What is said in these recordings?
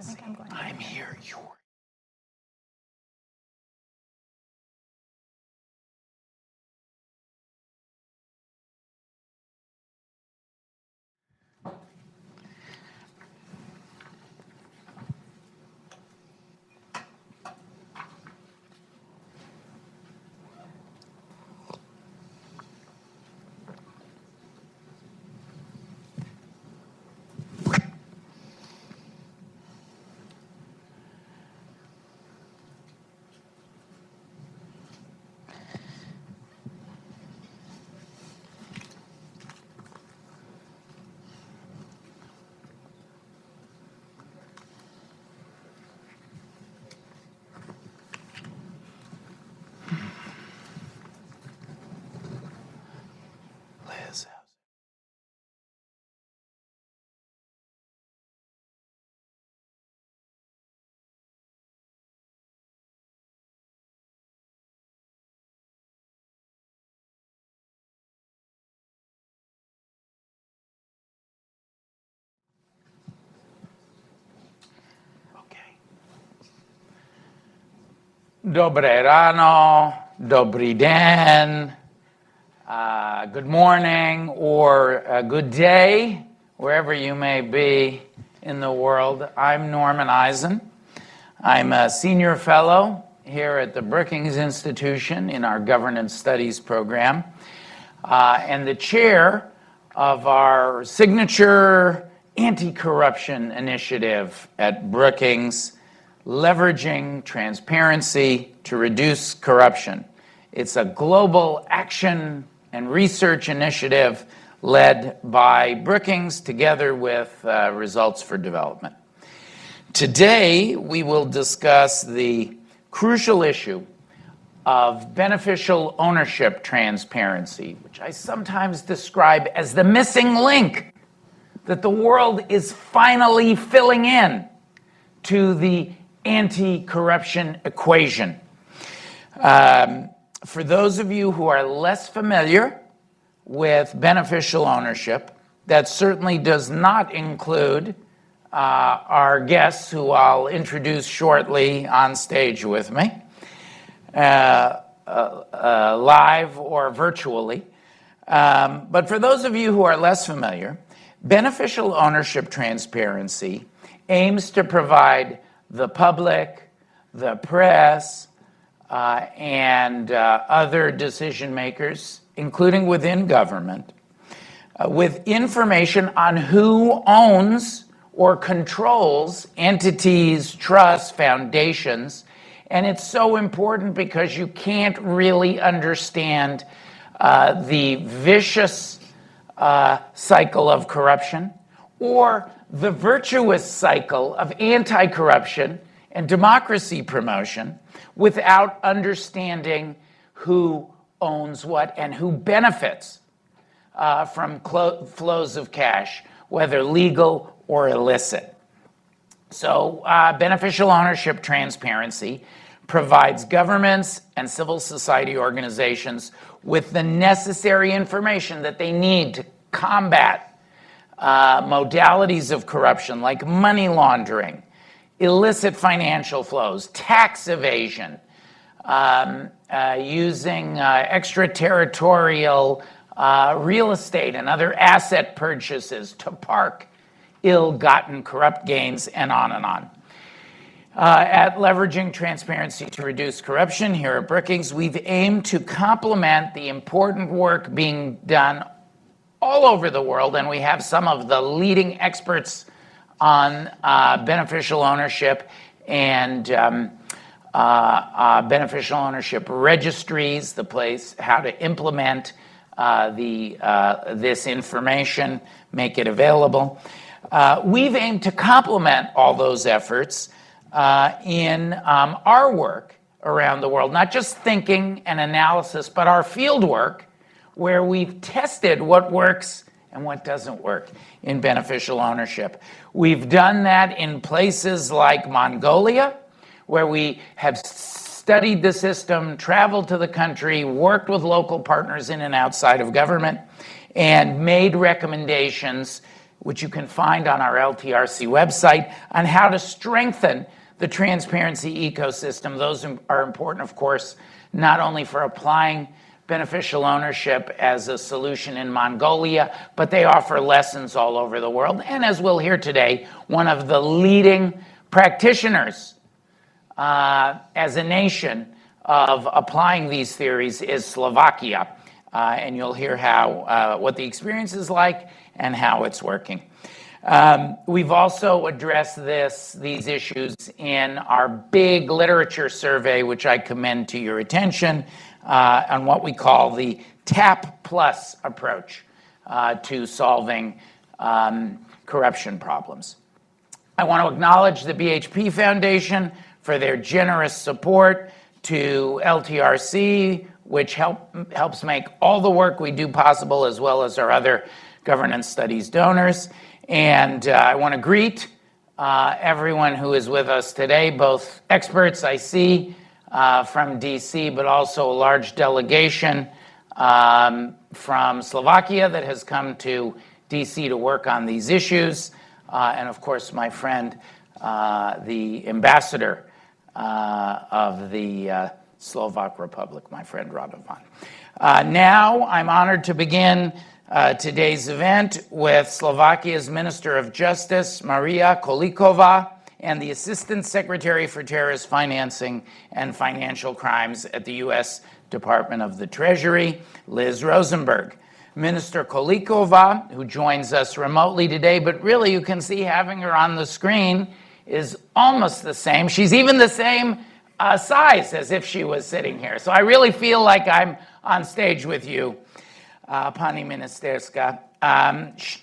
I think I'm going to. I'm here, you're. Dobré ráno, dobrý den, good morning, or good day, wherever you may be in the world. I'm Norman Eisen. I'm a senior fellow here at the Brookings Institution in our Governance Studies program, and the chair of our signature anti-corruption initiative at Brookings, Leveraging Transparency to Reduce Corruption. It's a global action and research initiative led by Brookings together with Results for Development. Today, we will discuss the crucial issue of beneficial ownership transparency, which I sometimes describe as the missing link that the world is finally filling in to the anti-corruption equation. For those of you who are less familiar with beneficial ownership, that certainly does not include our guests, who I'll introduce shortly on stage with me, live or virtually. But for those of you who are less familiar, beneficial ownership transparency aims to provide the public, the press, and other decision makers, including within government, with information on who owns or controls entities, trusts, foundations. And it's so important because you can't really understand the vicious cycle of corruption or the virtuous cycle of anti-corruption and democracy promotion without understanding who owns what and who benefits from flows of cash, whether legal or illicit. So beneficial ownership transparency provides governments and civil society organizations with the necessary information that they need to combat modalities of corruption like money laundering, illicit financial flows, tax evasion, using extraterritorial real estate and other asset purchases to park ill-gotten corrupt gains, and on and on. At Leveraging Transparency to Reduce Corruption here at Brookings, we've aimed to complement the important work being done all over the world, and we have some of the leading experts on beneficial ownership and beneficial ownership registries, the place how to implement this information, make it available. We've aimed to complement all those efforts in our work around the world, not just thinking and analysis, but our field work, where we've tested what works and what doesn't work in beneficial ownership. We've done that in places like Mongolia, where we have studied the system, traveled to the country, worked with local partners in and outside of government, and made recommendations which you can find on our LTRC website, on how to strengthen the transparency ecosystem. Those are important, of course, not only for applying beneficial ownership as a solution in Mongolia, but they offer lessons all over the world. And as we'll hear today, one of the leading practitioners as a nation of applying these theories is Slovakia. And you'll hear how what the experience is like and how it's working. We've also addressed these issues in our big literature survey, which I commend to your attention, on what we call the TAP Plus approach to solving corruption problems. I want to acknowledge the BHP Foundation for their generous support to LTRC, which helps make all the work we do possible, as well as our other governance studies donors. And I want to greet everyone who is with us today, both experts I see from DC, but also a large delegation from Slovakia that has come to DC to work on these issues. And of course, my friend, the ambassador of the Slovak Republic, my friend Radovan. Now I'm honored to begin today's event with Slovakia's Minister of Justice, Mária Kolíková, and the Assistant Secretary for Terrorist Financing and Financial Crimes at the U.S. Department of the Treasury, Liz Rosenberg. Minister Kolíková, who joins us remotely today, but really you can see having her on the screen is almost the same. She's even the same size as if she was sitting here. So I really feel like I'm on stage with you, Pani Ministerska.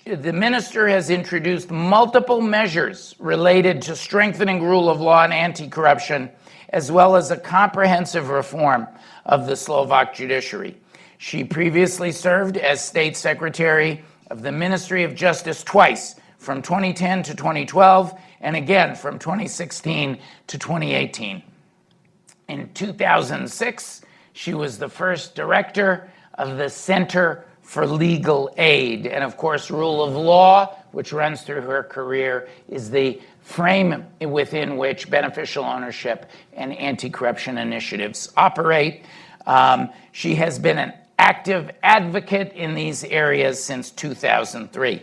The minister has introduced multiple measures related to strengthening rule of law and anti-corruption, as well as a comprehensive reform of the Slovak judiciary. She previously served as State Secretary of the Ministry of Justice twice, from 2010 to 2012, and again from 2016 to 2018. In 2006, she was the first director of the Center for Legal Aid. And of course, rule of law, which runs through her career, is the frame within which beneficial ownership and anti-corruption initiatives operate. She has been an active advocate in these areas since 2003.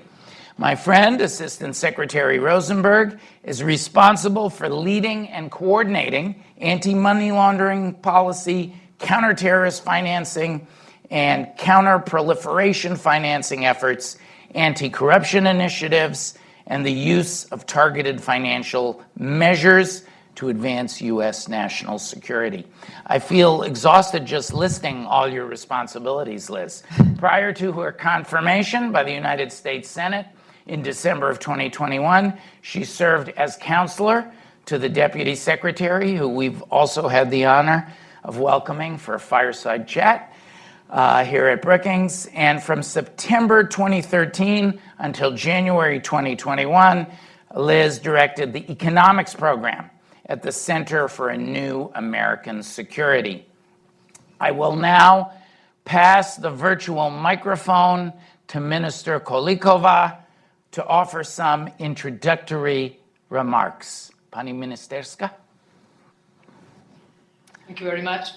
My friend, Assistant Secretary Rosenberg, is responsible for leading and coordinating anti-money laundering policy, counter-terrorist financing, and counter-proliferation financing efforts, anti-corruption initiatives, and the use of targeted financial measures to advance U.S. national security. I feel exhausted just listing all your responsibilities, Liz. Prior to her confirmation by the United States Senate in December of 2021, she served as counselor to the Deputy Secretary, who we've also had the honor of welcoming for a fireside chat here at Brookings. And from September 2013 until January 2021, Liz directed the economics program at the Center for a New American Security. I will now pass the virtual microphone to Minister Kolíková to offer some introductory remarks. Pani Ministerska. Thank you very much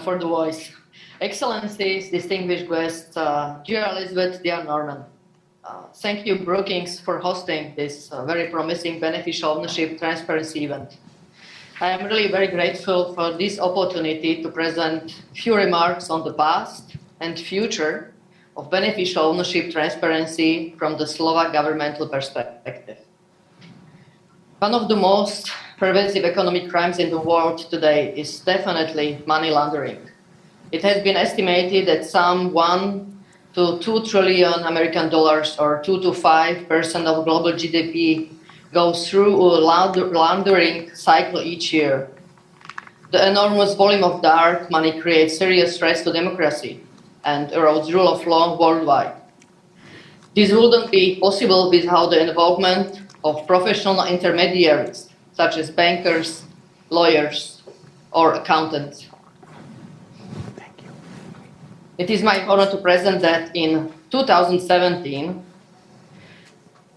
for the voice. Excellencies, distinguished guests, dear Elizabeth, dear Norman. Thank you, Brookings, for hosting this very promising beneficial ownership transparency event. I am really very grateful for this opportunity to present a few remarks on the past and future of beneficial ownership transparency from the Slovak governmental perspective. One of the most pervasive economic crimes in the world today is definitely money laundering. It has been estimated that some 1 to 2 trillion American dollars, or 2 to 5% of global GDP, goes through a laundering cycle each year. The enormous volume of dark money creates serious threats to democracy and erodes rule of law worldwide. This wouldn't be possible without the involvement of professional intermediaries, such as bankers, lawyers, or accountants. Thank you. It is my honor to present that in 2017,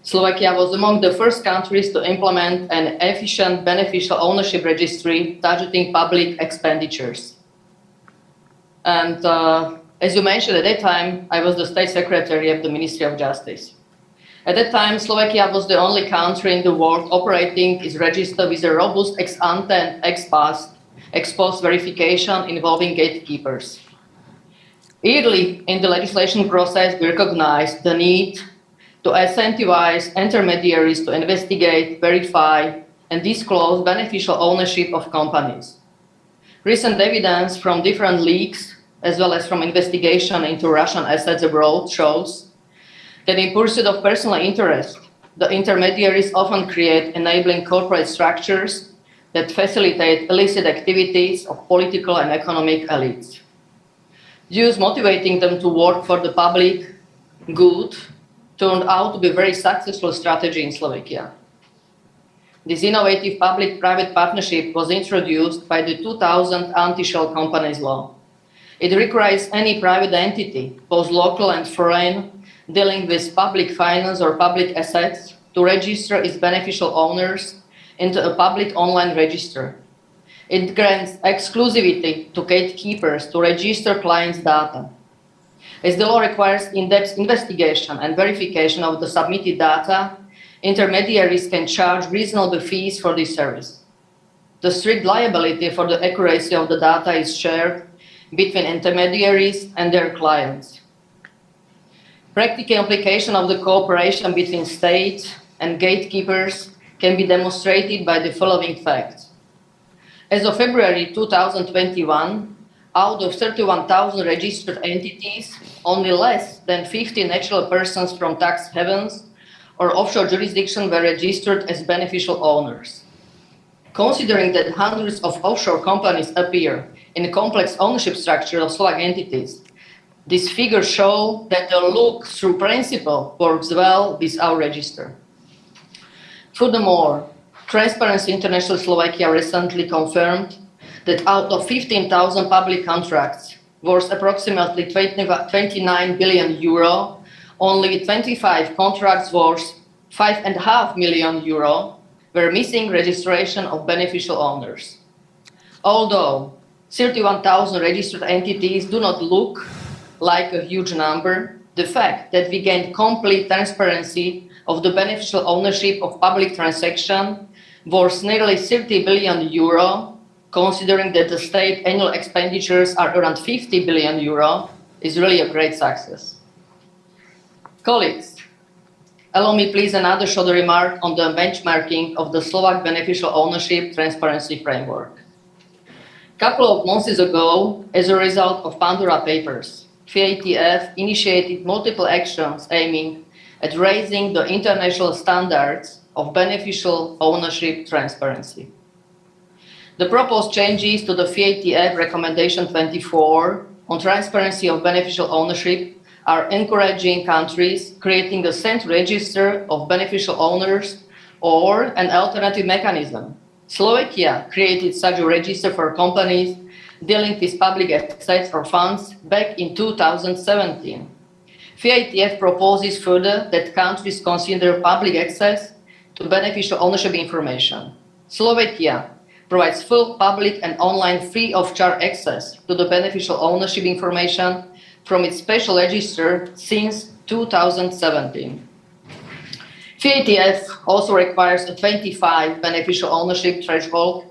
Slovakia was among the first countries to implement an efficient beneficial ownership registry targeting public expenditures. And as you mentioned, at that time, I was the State Secretary of the Ministry of Justice. At that time, Slovakia was the only country in the world operating its register with a robust ex-ante and ex-post verification involving gatekeepers. Early in the legislation process, we recognized the need to incentivize intermediaries to investigate, verify, and disclose beneficial ownership of companies. Recent evidence from different leaks, as well as from investigation into Russian assets abroad, shows that in pursuit of personal interest, the intermediaries often create enabling corporate structures that facilitate illicit activities of political and economic elites, thus motivating them to work for the public good turned out to be a very successful strategy in Slovakia. This innovative public-private partnership was introduced by the 2000 Anti-Shell Companies Law. It requires any private entity, both local and foreign, dealing with public finance or public assets to register its beneficial owners into a public online register. It grants exclusivity to gatekeepers to register clients' data. As the law requires in-depth investigation and verification of the submitted data, intermediaries can charge reasonable fees for this service. The strict liability for the accuracy of the data is shared between intermediaries and their clients. Practical application of the cooperation between states and gatekeepers can be demonstrated by the following facts. As of February 2021, out of 31,000 registered entities, only less than 50 natural persons from tax havens or offshore jurisdictions were registered as beneficial owners. Considering that hundreds of offshore companies appear in a complex ownership structure of Slovak entities, these figures show that the look-through principle works well with our register. Furthermore, Transparency International Slovakia recently confirmed that out of 15,000 public contracts worth approximately 29 billion euro, only 25 contracts worth 5.5 million euro were missing registration of beneficial owners. Although 31,000 registered entities do not look like a huge number, the fact that we gained complete transparency of the beneficial ownership of public transaction worth nearly 30 billion euro, considering that the state annual expenditures are around 50 billion euro, is really a great success. Colleagues, allow me please another short remark on the benchmarking of the Slovak beneficial ownership transparency framework. A couple of months ago, as a result of Pandora Papers, FATF initiated multiple actions aiming at raising the international standards of beneficial ownership transparency. The proposed changes to the FATF Recommendation 24 on transparency of beneficial ownership are encouraging countries creating a central register of beneficial owners or an alternative mechanism. Slovakia created such a register for companies dealing with public assets or funds back in 2017. FATF proposes further that countries consider public access to beneficial ownership information. Slovakia provides full public and online free of charge access to the beneficial ownership information from its special register since 2017. FATF also requires a 25 beneficial ownership threshold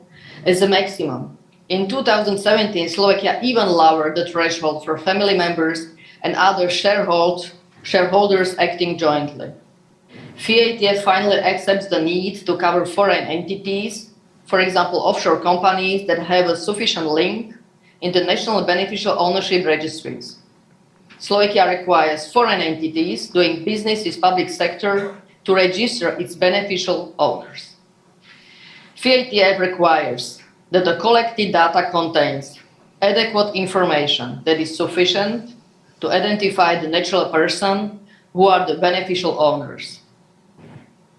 as a maximum. In 2017, Slovakia even lowered the threshold for family members and other shareholders acting jointly. FATF finally accepts the need to cover foreign entities, for example, offshore companies that have a sufficient link in the national beneficial ownership registries. Slovakia requires foreign entities doing business with public sector to register its beneficial owners. FATF requires that the collected data contains adequate information that is sufficient to identify the natural person who are the beneficial owners.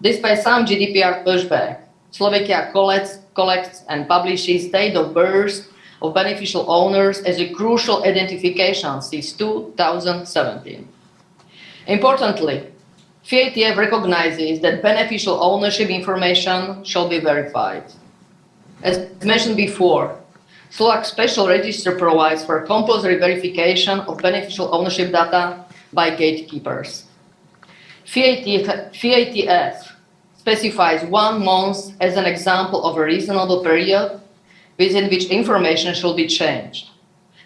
Despite some GDPR pushback, Slovakia collects and publishes date of birth of beneficial owners as a crucial identification since 2017. Importantly, FATF recognizes that beneficial ownership information shall be verified. As mentioned before, Slovak Special Register provides for compulsory verification of beneficial ownership data by gatekeepers. FATF specifies 1 month as an example of a reasonable period within which information shall be changed.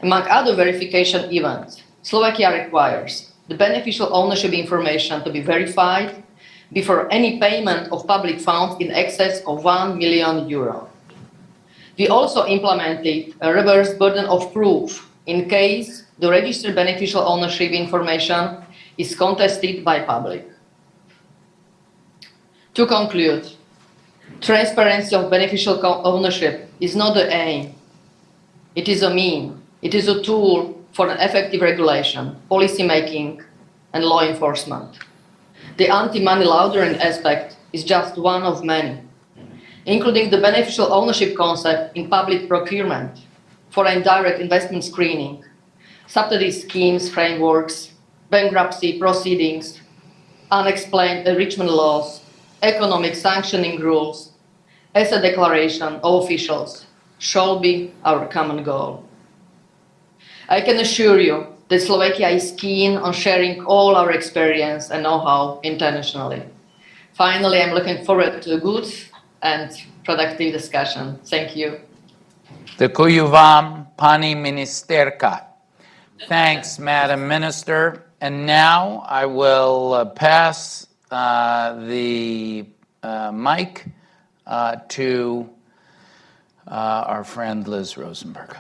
Among other verification events, Slovakia requires the beneficial ownership information to be verified before any payment of public funds in excess of €1 million. We also implemented a reverse burden of proof in case the registered beneficial ownership information is contested by public. To conclude, transparency of beneficial ownership is not the aim. It is a mean. It is a tool for an effective regulation, policy making, and law enforcement. The anti-money laundering aspect is just one of many, including the beneficial ownership concept in public procurement, foreign direct investment screening, subsidy schemes frameworks, bankruptcy proceedings, unexplained enrichment laws, economic sanctioning rules, asset declaration of officials shall be our common goal. I can assure you that Slovakia is keen on sharing all our experience and know-how internationally. Finally, I'm looking forward to a good and productive discussion. Thank you. Děkuji vám, paní ministerka. Thanks, Madam Minister. And now I will pass the mic to our friend Liz Rosenberg.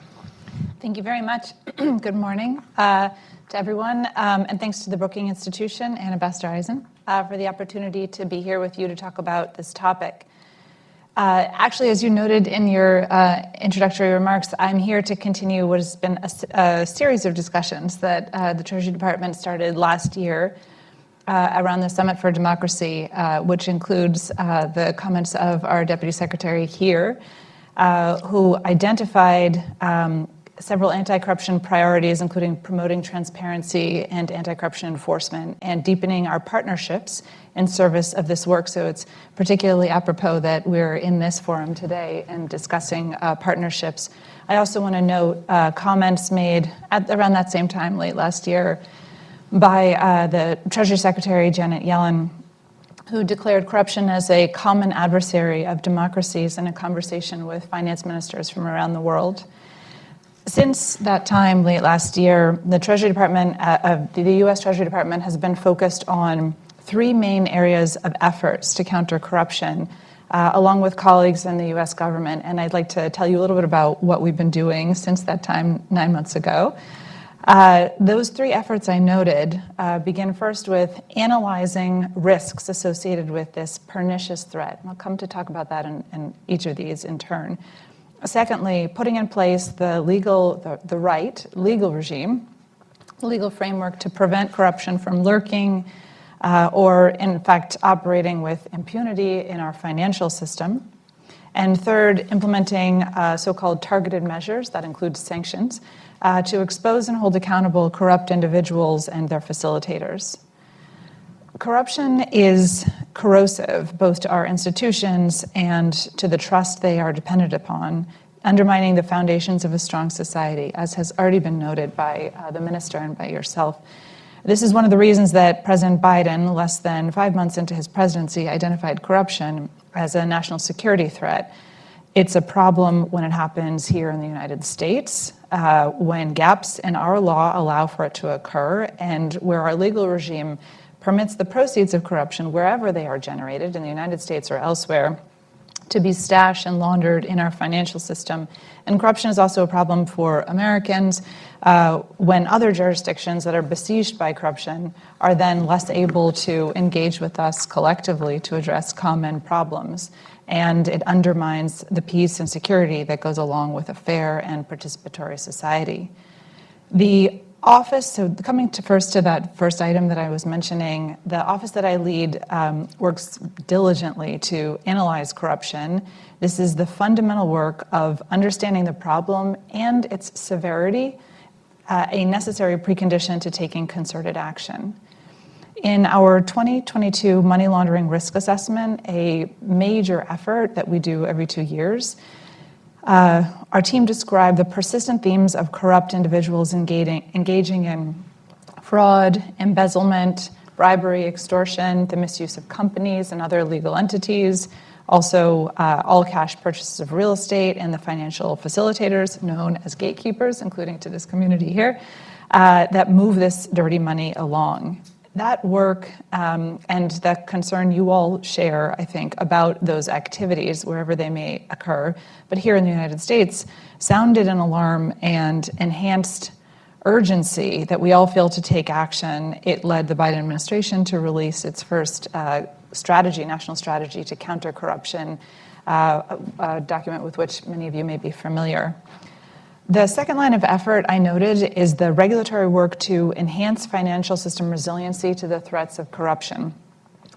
Thank you very much. Good morning to everyone, and thanks to the Brookings Institution and Ambassador Eisen for the opportunity to be here with you to talk about this topic. Actually, as you noted in your introductory remarks, I'm here to continue what has been a series of discussions that the Treasury Department started last year around the Summit for Democracy, which includes the comments of our Deputy Secretary here, who identified several anti-corruption priorities, including promoting transparency and anti-corruption enforcement and deepening our partnerships in service of this work. So it's particularly apropos that we're in this forum today and discussing partnerships. I also want to note comments made around that same time late last year by the Treasury Secretary Janet Yellen, who declared corruption as a common adversary of democracies in a conversation with finance ministers from around the world. Since that time, late last year, the Treasury Department, the U.S. Treasury Department has been focused on 3 main areas of efforts to counter corruption, along with colleagues in the U.S. government. And I'd like to tell you a little bit about what we've been doing since that time 9 months ago. Those 3 efforts I noted begin first with analyzing risks associated with this pernicious threat. I'll come to talk about that in each of these in turn. Secondly, putting in place the legal regime, legal framework to prevent corruption from lurking or, in fact, operating with impunity in our financial system. And third, implementing so-called targeted measures, that includes sanctions, to expose and hold accountable corrupt individuals and their facilitators. Corruption is corrosive, both to our institutions and to the trust they are dependent upon, undermining the foundations of a strong society, as has already been noted by the minister and by yourself. This is one of the reasons that President Biden, less than 5 months into his presidency, identified corruption as a national security threat. It's a problem when it happens here in the United States, when gaps in our law allow for it to occur, and where our legal regime permits the proceeds of corruption, wherever they are generated, in the United States or elsewhere, to be stashed and laundered in our financial system. And corruption is also a problem for Americans when other jurisdictions that are besieged by corruption are then less able to engage with us collectively to address common problems. And it undermines the peace and security that goes along with a fair and participatory society. The office, so coming to that first item that I was mentioning, the office that I lead works diligently to analyze corruption. This is the fundamental work of understanding the problem and its severity, a necessary precondition to taking concerted action. In our 2022 money laundering risk assessment, a major effort that we do every 2 years, our team described the persistent themes of corrupt individuals engaging in fraud, embezzlement, bribery, extortion, the misuse of companies and other legal entities, also all cash purchases of real estate, and the financial facilitators known as gatekeepers, including to this community here, that move this dirty money along. That work and the concern you all share, I think, about those activities, wherever they may occur, but here in the United States, sounded an alarm and enhanced urgency that we all feel to take action. It led the Biden administration to release its first national strategy to counter corruption, a document with which many of you may be familiar. The second line of effort I noted is the regulatory work to enhance financial system resiliency to the threats of corruption.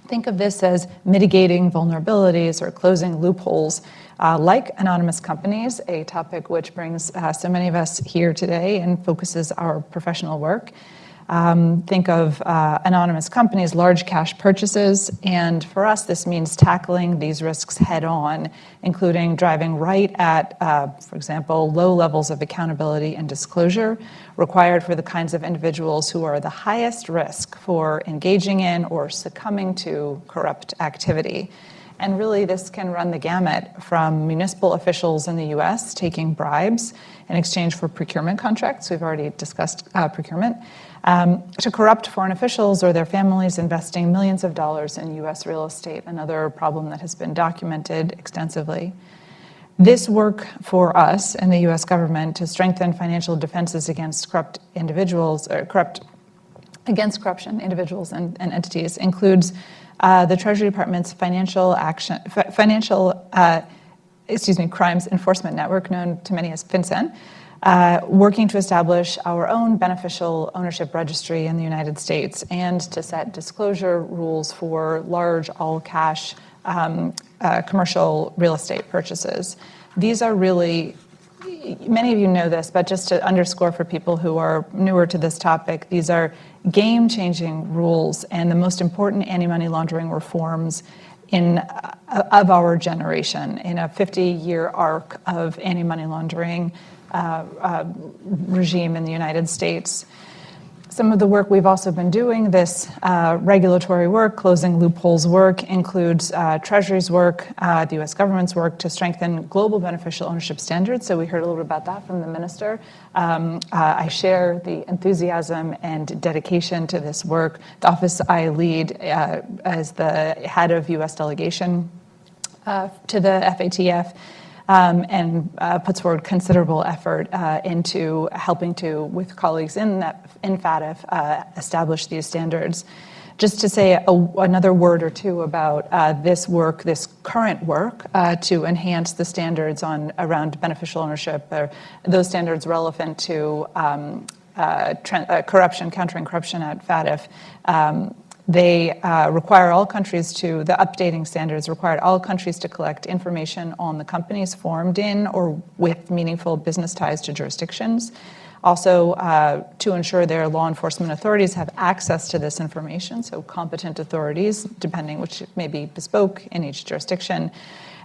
Think of this as mitigating vulnerabilities or closing loopholes, like anonymous companies, a topic which brings so many of us here today and focuses our professional work. Think of anonymous companies, large cash purchases, and for us this means tackling these risks head on, including driving right at, for example, low levels of accountability and disclosure required for the kinds of individuals who are the highest risk for engaging in or succumbing to corrupt activity. And really this can run the gamut from municipal officials in the US taking bribes in exchange for procurement contracts, we've already discussed procurement, to corrupt foreign officials or their families investing millions of dollars in US real estate, another problem that has been documented extensively. This work for us and the US government to strengthen financial defenses against corrupt individuals, or against corruption, individuals and entities, includes the Treasury Department's Crimes Enforcement Network, known to many as FinCEN, working to establish our own beneficial ownership registry in the United States and to set disclosure rules for large all-cash commercial real estate purchases. These are really, many of you know this, but just to underscore for people who are newer to this topic, these are game-changing rules and the most important anti-money laundering reforms of our generation in a 50-year arc of anti-money laundering regime in the United States. Some of the work we've also been doing, this regulatory work, closing loopholes work, includes Treasury's work, the US government's work to strengthen global beneficial ownership standards. So we heard a little bit about that from the minister. I share the enthusiasm and dedication to this work. The office I lead as the head of US delegation to the FATF, and puts forward considerable effort into helping to, with colleagues in FATF, establish these standards. Just to say another word or two about this work, this current work to enhance the standards around beneficial ownership, or those standards relevant to corruption, countering corruption at FATF. They require all countries the updating standards required all countries to collect information on the companies formed in or with meaningful business ties to jurisdictions. Also, to ensure their law enforcement authorities have access to this information, so competent authorities, depending which may be bespoke in each jurisdiction,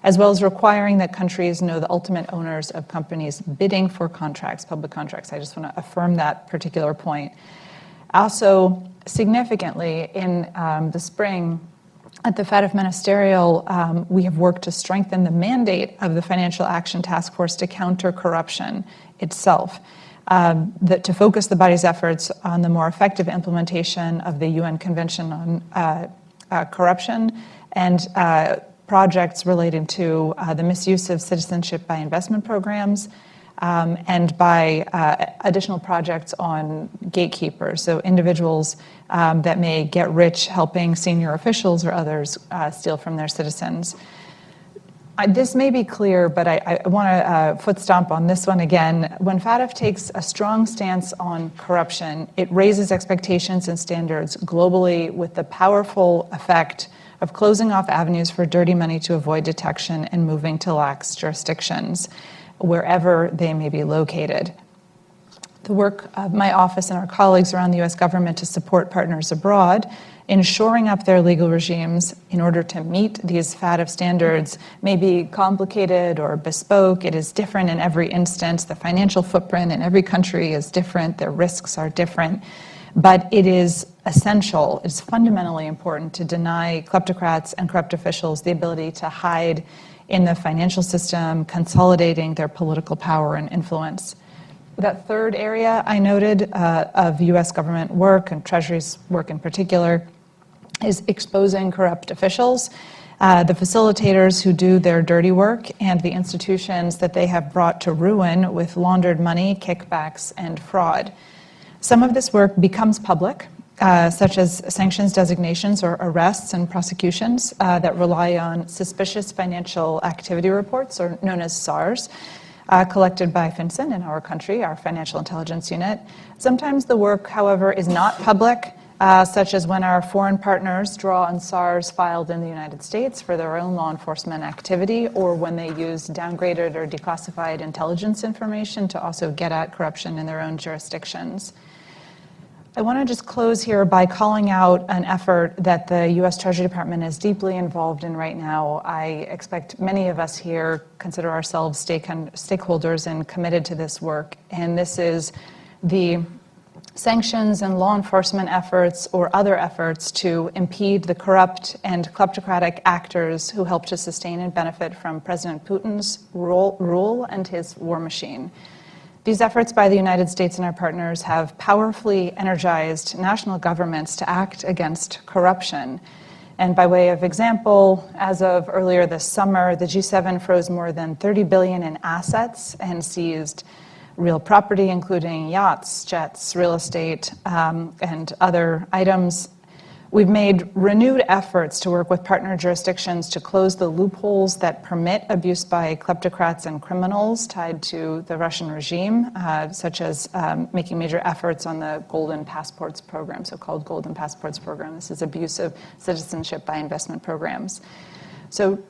as well as requiring that countries know the ultimate owners of companies bidding for contracts, public contracts. I just want to affirm that particular point. Also, significantly, in the spring, at the FATF Ministerial, we have worked to strengthen the mandate of the Financial Action Task Force to counter corruption itself, to focus the body's efforts on the more effective implementation of the UN Convention on Corruption and projects relating to the misuse of citizenship by investment programs, and by additional projects on gatekeepers, so individuals that may get rich helping senior officials or others steal from their citizens. This may be clear, but I want to foot stomp on this one again. When FATF takes a strong stance on corruption, it raises expectations and standards globally with the powerful effect of closing off avenues for dirty money to avoid detection and moving to lax jurisdictions, wherever they may be located. the work of my office and our colleagues around the US government to support partners abroad in shoring up their legal regimes in order to meet these FATF standards may be complicated or bespoke. It is different in every instance. The financial footprint in every country is different. Their risks are different. But it is essential, it's fundamentally important to deny kleptocrats and corrupt officials the ability to hide in the financial system, consolidating their political power and influence. That third area I noted of US government work, and Treasury's work in particular, is exposing corrupt officials, the facilitators who do their dirty work, and the institutions that they have brought to ruin with laundered money, kickbacks, and fraud. Some of this work becomes public, such as sanctions designations or arrests and prosecutions that rely on suspicious financial activity reports, or known as SARs, collected by FinCEN in our country, our financial intelligence unit. Sometimes the work, however, is not public, such as when our foreign partners draw on SARs filed in the United States for their own law enforcement activity, or when they use downgraded or declassified intelligence information to also get at corruption in their own jurisdictions. I want to just close here by calling out an effort that the U.S. Treasury Department is deeply involved in right now. I expect many of us here consider ourselves stakeholders and committed to this work, and this is the sanctions and law enforcement efforts or other efforts to impede the corrupt and kleptocratic actors who help to sustain and benefit from President Putin's rule and his war machine. These efforts by the United States and our partners have powerfully energized national governments to act against corruption. And by way of example, as of earlier this summer, the G7 froze more than $30 billion in assets and seized real property, including yachts, jets, real estate, and other items. We've made renewed efforts to work with partner jurisdictions to close the loopholes that permit abuse by kleptocrats and criminals tied to the Russian regime, such as making major efforts on the Golden Passports program, so-called Golden Passports program. This is abuse of citizenship by investment programs. So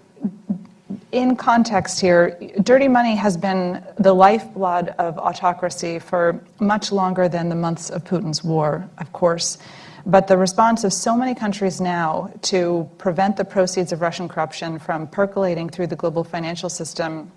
in context here, dirty money has been the lifeblood of autocracy for much longer than the months of Putin's war, of course. But the response of so many countries now to prevent the proceeds of Russian corruption from percolating through the global financial system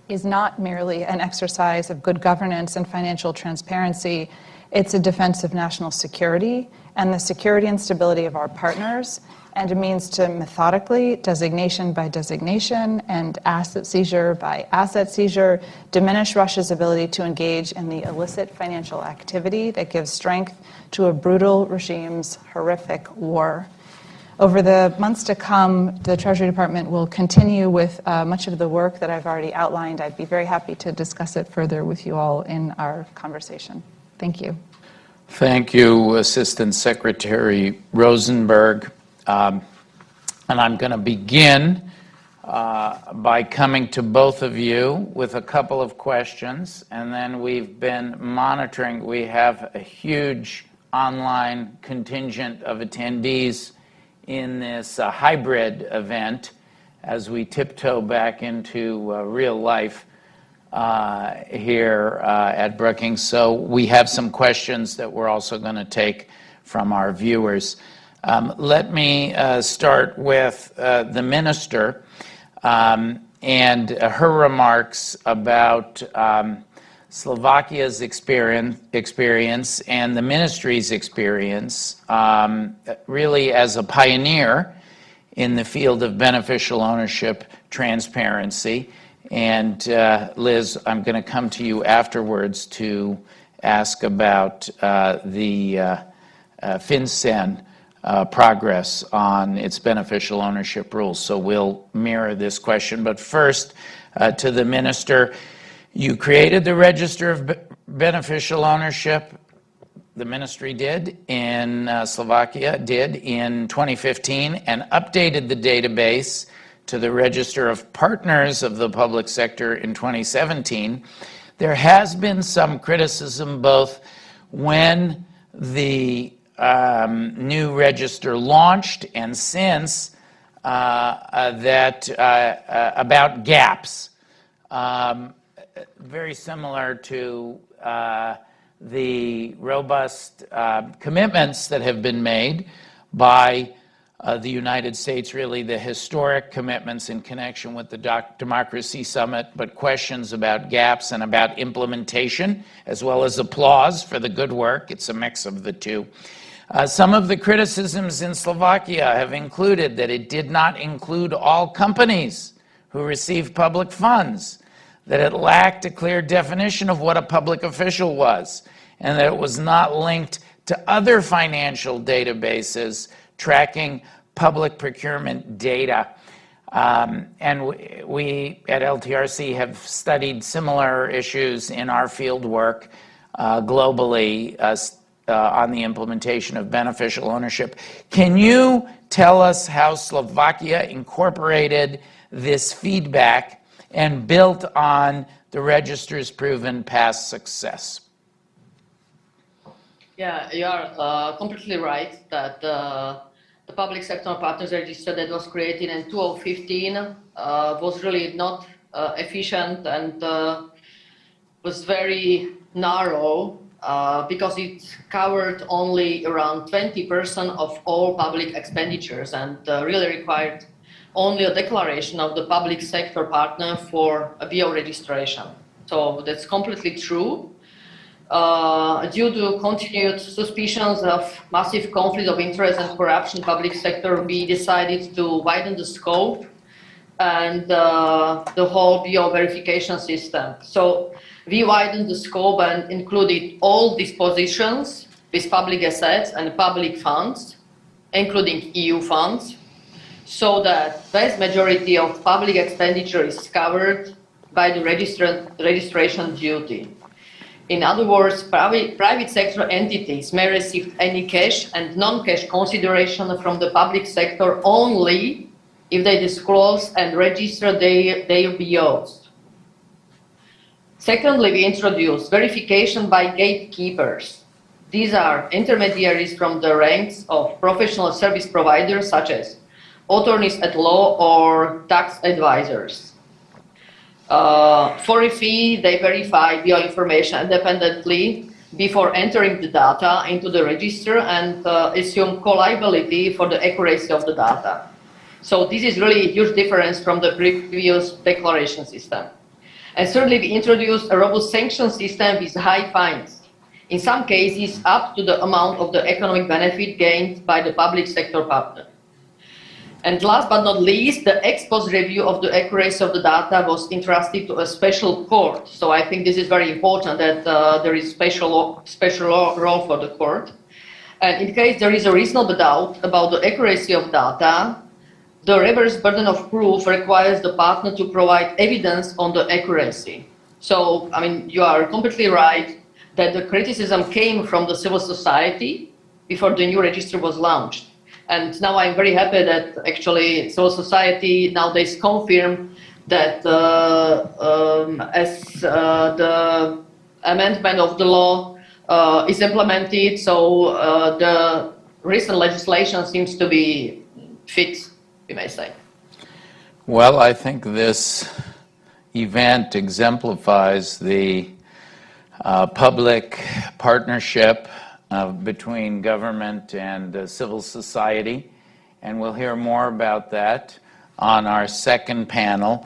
is not merely an exercise of good governance and financial transparency. It's a defense of national security and the security and stability of our partners, and a means to methodically, designation by designation and asset seizure by asset seizure, diminish Russia's ability to engage in the illicit financial activity that gives strength to a brutal regime's horrific war. Over the months to come, the Treasury Department will continue with much of the work that I've already outlined. I'd be very happy to discuss it further with you all in our conversation. Thank you. Thank you, Assistant Secretary Rosenberg. And I'm going to begin by coming to both of you with a couple of questions, and then we've been monitoring. We have a huge online contingent of attendees in this hybrid event as we tiptoe back into real life here at Brookings. So we have some questions that we're also going to take from our viewers. Let me start with the minister and her remarks about Slovakia's experience and the ministry's experience really as a pioneer in the field of beneficial ownership transparency. And Liz, I'm going to come to you afterwards to ask about the FinCEN progress on its beneficial ownership rules. So we'll mirror this question. But first, to the minister, you created the Register of Beneficial Ownership. The ministry did in Slovakia, did in 2015, and updated the database to the Register of Partners of the Public Sector in 2017. There has been some criticism both when the new register launched and since about gaps, very similar to the robust commitments that have been made by the United States, really the historic commitments in connection with the Democracy Summit, but questions about gaps and about implementation, as well as applause for the good work. It's a mix of the two. Some of the criticisms in Slovakia have included that it did not include all companies who receive public funds, that it lacked a clear definition of what a public official was, and that it was not linked to other financial databases tracking public procurement data. And we at LTRC have studied similar issues in our field work globally on the implementation of beneficial ownership. Can you tell us how Slovakia incorporated this feedback and built on the register's proven past success? Yeah, you are completely right that the public sector partners register that was created in 2015 was really not efficient and was very narrow because it covered only around 20% of all public expenditures and really required only a declaration of the public sector partner for a BO registration. So that's completely true. Due to continued suspicions of massive conflict of interest and corruption in the public sector, we decided to widen the scope and the whole BO verification system. So we widened the scope and included all dispositions with public assets and public funds, including EU funds, so that vast majority of public expenditure is covered by the registration duty. In other words, private sector entities may receive any cash and non-cash consideration from the public sector only if they disclose and register their BOs. Secondly, we introduced verification by gatekeepers. These are intermediaries from the ranks of professional service providers such as attorneys at law or tax advisors. For a fee, they verify BO information independently before entering the data into the register and assume co-liability for the accuracy of the data. So this is really a huge difference from the previous declaration system. And thirdly, we introduced a robust sanction system with high fines, in some cases up to the amount of the economic benefit gained by the public sector partner. And last but not least, the ex-post review of the accuracy of the data was entrusted to a special court. So I think this is very important that there is special role for the court. And in case there is a reasonable doubt about the accuracy of data, the reverse burden of proof requires the partner to provide evidence on the accuracy. So, I mean, you are completely right that the criticism came from the civil society before the new register was launched. And now I'm very happy that actually civil society nowadays confirm that as the amendment of the law is implemented, so the recent legislation seems to be fit, we may say. Well, I think this event exemplifies the public partnership between government and civil society, and we'll hear more about that on our second panel.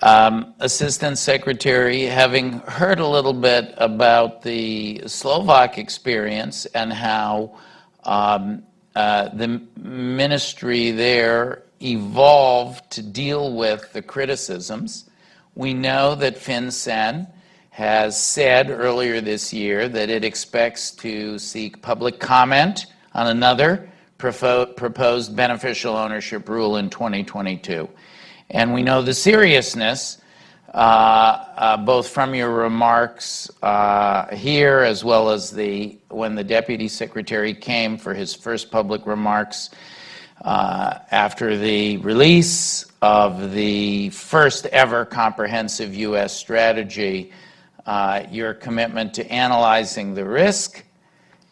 Assistant Secretary, having heard a little bit about the Slovak experience and how the ministry there evolved to deal with the criticisms, we know that FinCEN has said earlier this year that it expects to seek public comment on another proposed beneficial ownership rule in 2022. And we know the seriousness, both from your remarks here as well as when the Deputy Secretary came for his first public remarks after the release of the first ever comprehensive U.S. strategy, your commitment to analyzing the risk,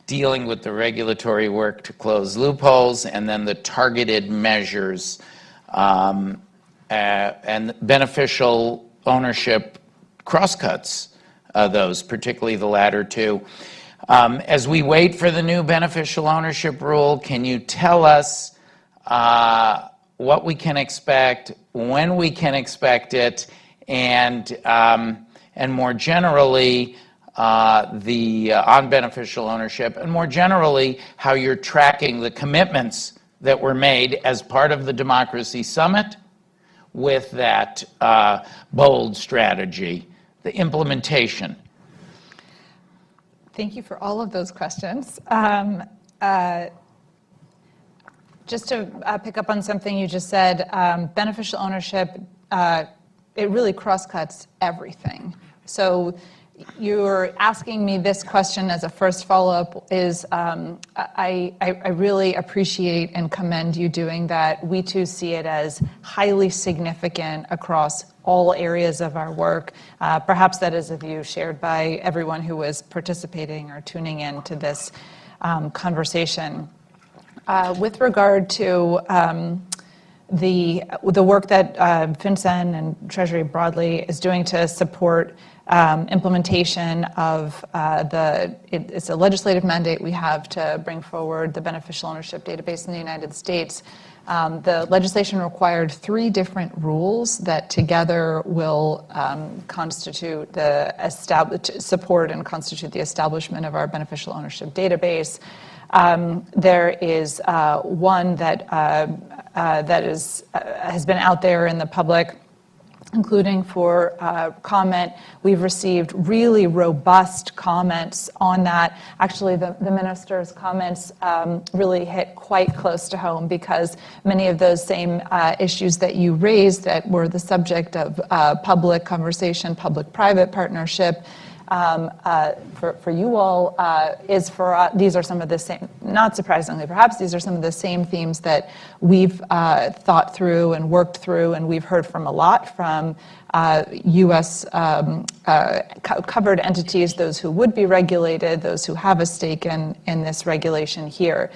dealing with the regulatory work to close loopholes, and then the targeted measures and beneficial ownership crosscuts those, particularly the latter two. As we wait for the new beneficial ownership rule, can you tell us what we can expect, when we can expect it, and more generally, on beneficial ownership, and more generally, how you're tracking the commitments that were made as part of the Democracy Summit with that bold strategy, the implementation. Thank you for all of those questions. Just to pick up on something you just said, beneficial ownership, it really cross-cuts everything. So you're asking me this question as a first follow-up is, I really appreciate and commend you doing that. We too see it as highly significant across all areas of our work. Perhaps that is a view shared by everyone who is participating or tuning in to this conversation. With regard to the work that FinCEN and Treasury broadly is doing to support implementation of it's a legislative mandate we have to bring forward the beneficial ownership database in the United States. The legislation required 3 different rules that together will constitute support and constitute the establishment of our beneficial ownership database. There is one that has been out there in the public, including for comment. We've received really robust comments on that. Actually, the minister's comments really hit quite close to home because many of those same issues that you raised that were the subject of public conversation, public-private partnership, for you all is for us. These are some of the same, not surprisingly perhaps, these are some of the same themes that we've thought through and worked through, and we've heard from a lot from U.S. Covered entities, those who would be regulated, those who have a stake in this regulation here.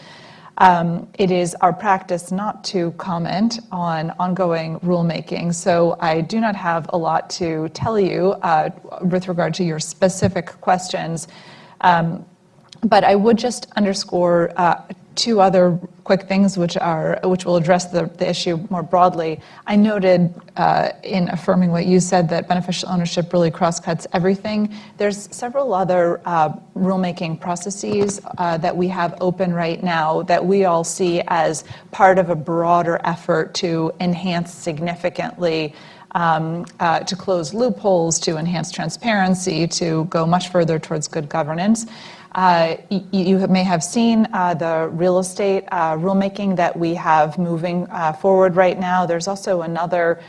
It is our practice not to comment on ongoing rulemaking, so I do not have a lot to tell you with regard to your specific questions. But I would just underscore 2 other quick things which will address the issue more broadly. I noted in affirming what you said that beneficial ownership really cross-cuts everything. There's several other rulemaking processes that we have open right now that we all see as part of a broader effort to enhance significantly to close loopholes, to enhance transparency, to go much further towards good governance. You may have seen the real estate rulemaking that we have moving forward right now. There's also another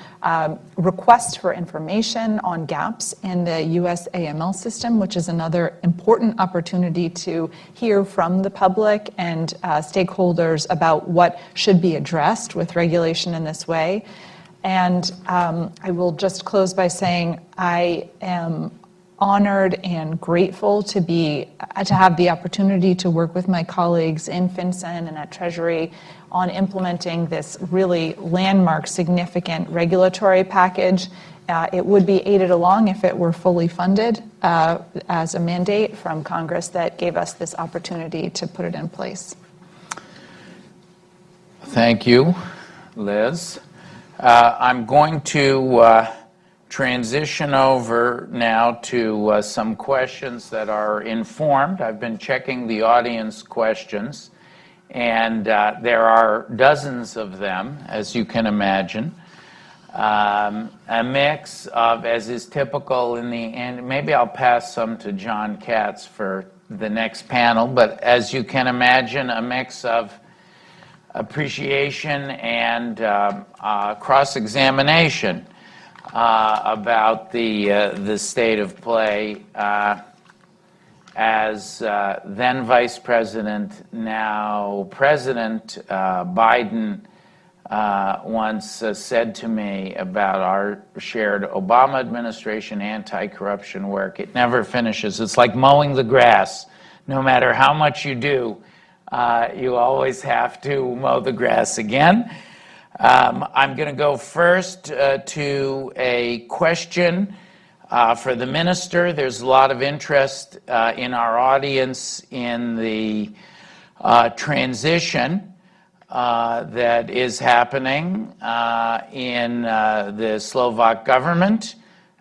request for information on gaps in the U.S. AML system, which is another important opportunity to hear from the public and stakeholders about what should be addressed with regulation in this way. And I will just close by saying I am honored and grateful to have the opportunity to work with my colleagues in FinCEN and at Treasury on implementing this really landmark, significant regulatory package. It would be aided along if it were fully funded as a mandate from Congress that gave us this opportunity to put it in place. Thank you, Liz. I'm going to transition over now to some questions that are informed. I've been checking the audience questions, and there are dozens of them, as you can imagine. A mix of, as is typical in the end, maybe I'll pass some to John Katz for the next panel, but as you can imagine, a mix of appreciation and cross-examination about the state of play as then Vice President, now President Biden once said to me about our shared Obama administration anti-corruption work. It never finishes. It's like mowing the grass. No matter how much you do, you always have to mow the grass again. I'm going to go first to a question For the minister, there's a lot of interest in our audience in the transition that is happening in the Slovak government,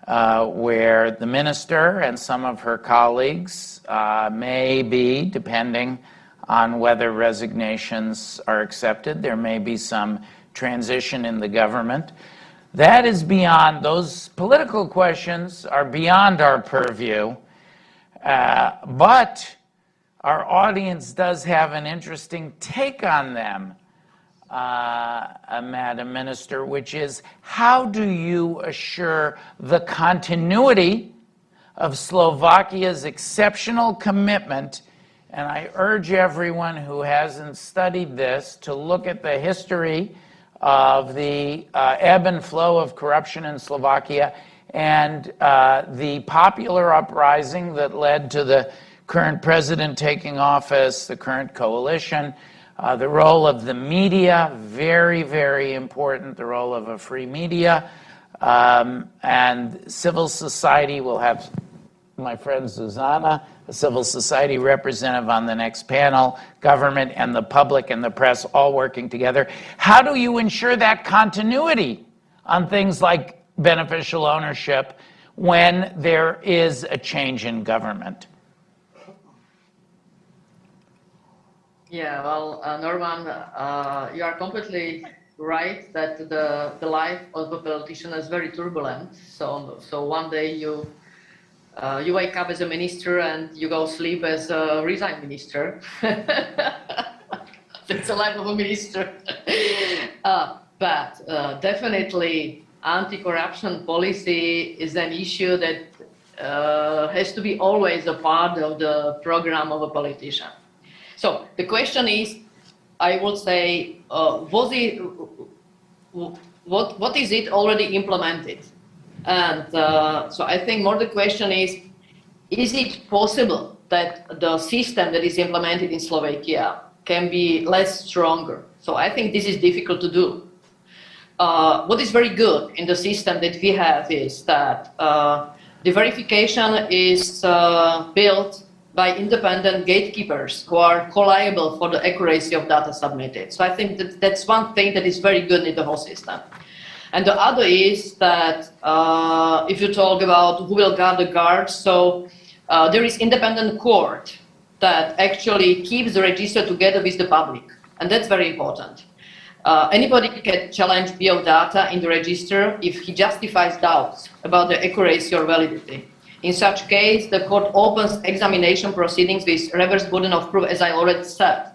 where the minister and some of her colleagues may be, depending on whether resignations are accepted, there may be some transition in the government. That is beyond, those political questions are beyond our purview, but our audience does have an interesting take on them, Madam Minister, which is, how do you assure the continuity of Slovakia's exceptional commitment? And I urge everyone who hasn't studied this to look at the history of the ebb and flow of corruption in Slovakia and the popular uprising that led to the current president taking office, the current coalition, the role of the media, very, very important, the role of a free media, and civil society. Will have my friend Zuzana, a civil society representative, on the next panel, government and the public and the press all working together. How do you ensure that continuity on things like beneficial ownership when there is a change in government? Yeah, well, Norman, you are completely right that the life of a politician is very turbulent. So one day you wake up as a minister and you go sleep as a resigned minister. That's the life of a minister. But definitely anti-corruption policy is an issue that has to be always a part of the program of a politician. So the question is, I would say, what is it already implemented? And so I think more the question is it possible that the system that is implemented in Slovakia can be less stronger? So I think this is difficult to do. What is very good in the system that we have is that the verification is built by independent gatekeepers who are liable for the accuracy of data submitted. So I think that's one thing that is very good in the whole system. And the other is that if you talk about who will guard the guards, so there is independent court that actually keeps the register together with the public. And that's very important. Anybody can challenge BO data in the register if he justifies doubts about the accuracy or validity. In such case, the court opens examination proceedings with reverse burden of proof, as I already said.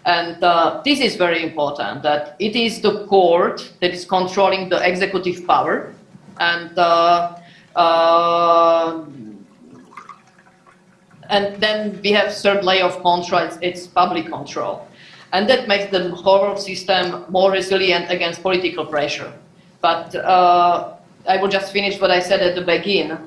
And this is very important, that it is the court that is controlling the executive power. And then we have third layer of control, it's public control. And that makes the whole system more resilient against political pressure. But I will just finish what I said at the beginning.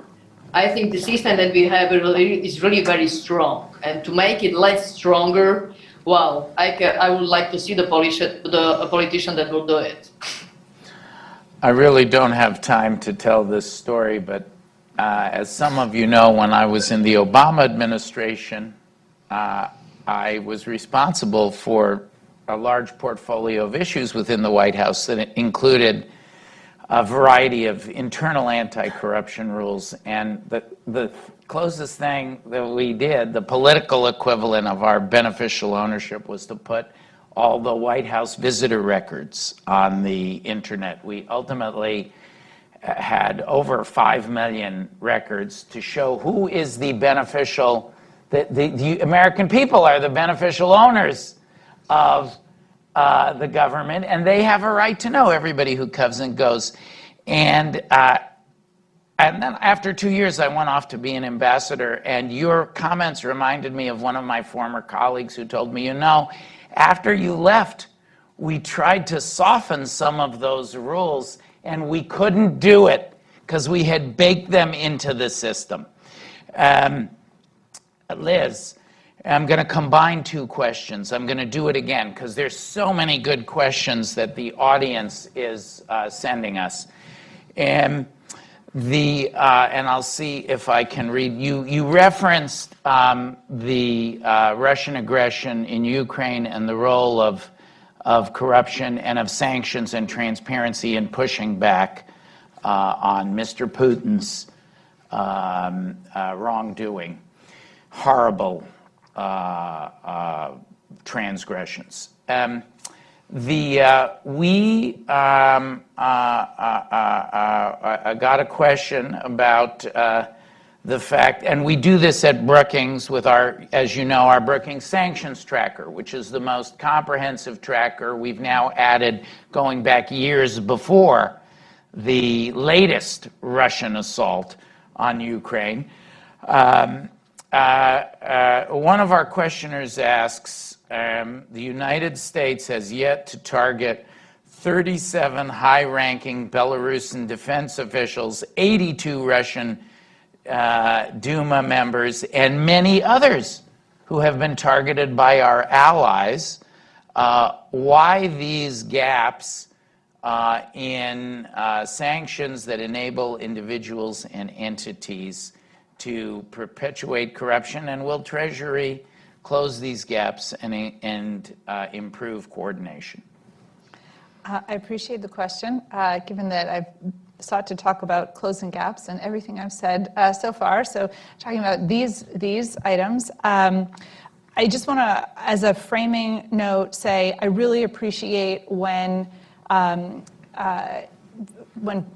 I think the system that we have is really very strong. And to make it less stronger, well, I would like to see a politician that will do it. I really don't have time to tell this story, but as some of you know, when I was in the Obama administration, I was responsible for a large portfolio of issues within the White House that included a variety of internal anti-corruption rules. And the closest thing that we did, the political equivalent of our beneficial ownership, was to put all the White House visitor records on the internet. We ultimately had over 5 million records to show who is the beneficial. The American people are the beneficial owners of the government, and they have a right to know everybody who comes and goes. And then after 2 years, I went off to be an ambassador, and your comments reminded me of one of my former colleagues who told me, you know, after you left, we tried to soften some of those rules, and we couldn't do it because we had baked them into the system. Liz, I'm going to combine two questions. I'm going to do it again because there's so many good questions that the audience is sending us. And And I'll see if I can read. You referenced the Russian aggression in Ukraine and the role of corruption and of sanctions and transparency in pushing back on Mr. Putin's wrongdoing, horrible transgressions. We got a question about the fact, and we do this at Brookings with our, as you know, our Brookings Sanctions Tracker, which is the most comprehensive tracker. We've now added, going back years before the latest Russian assault on Ukraine. One of our questioners asks, the United States has yet to target 37 high-ranking Belarusian defense officials, 82 Russian Duma members, and many others who have been targeted by our allies. Why these gaps in sanctions that enable individuals and entities to perpetuate corruption, and will Treasury close these gaps and improve coordination? I appreciate the question, given that I've sought to talk about closing gaps and everything I've said so far. So talking about these items, I just want to, as a framing note, say I really appreciate when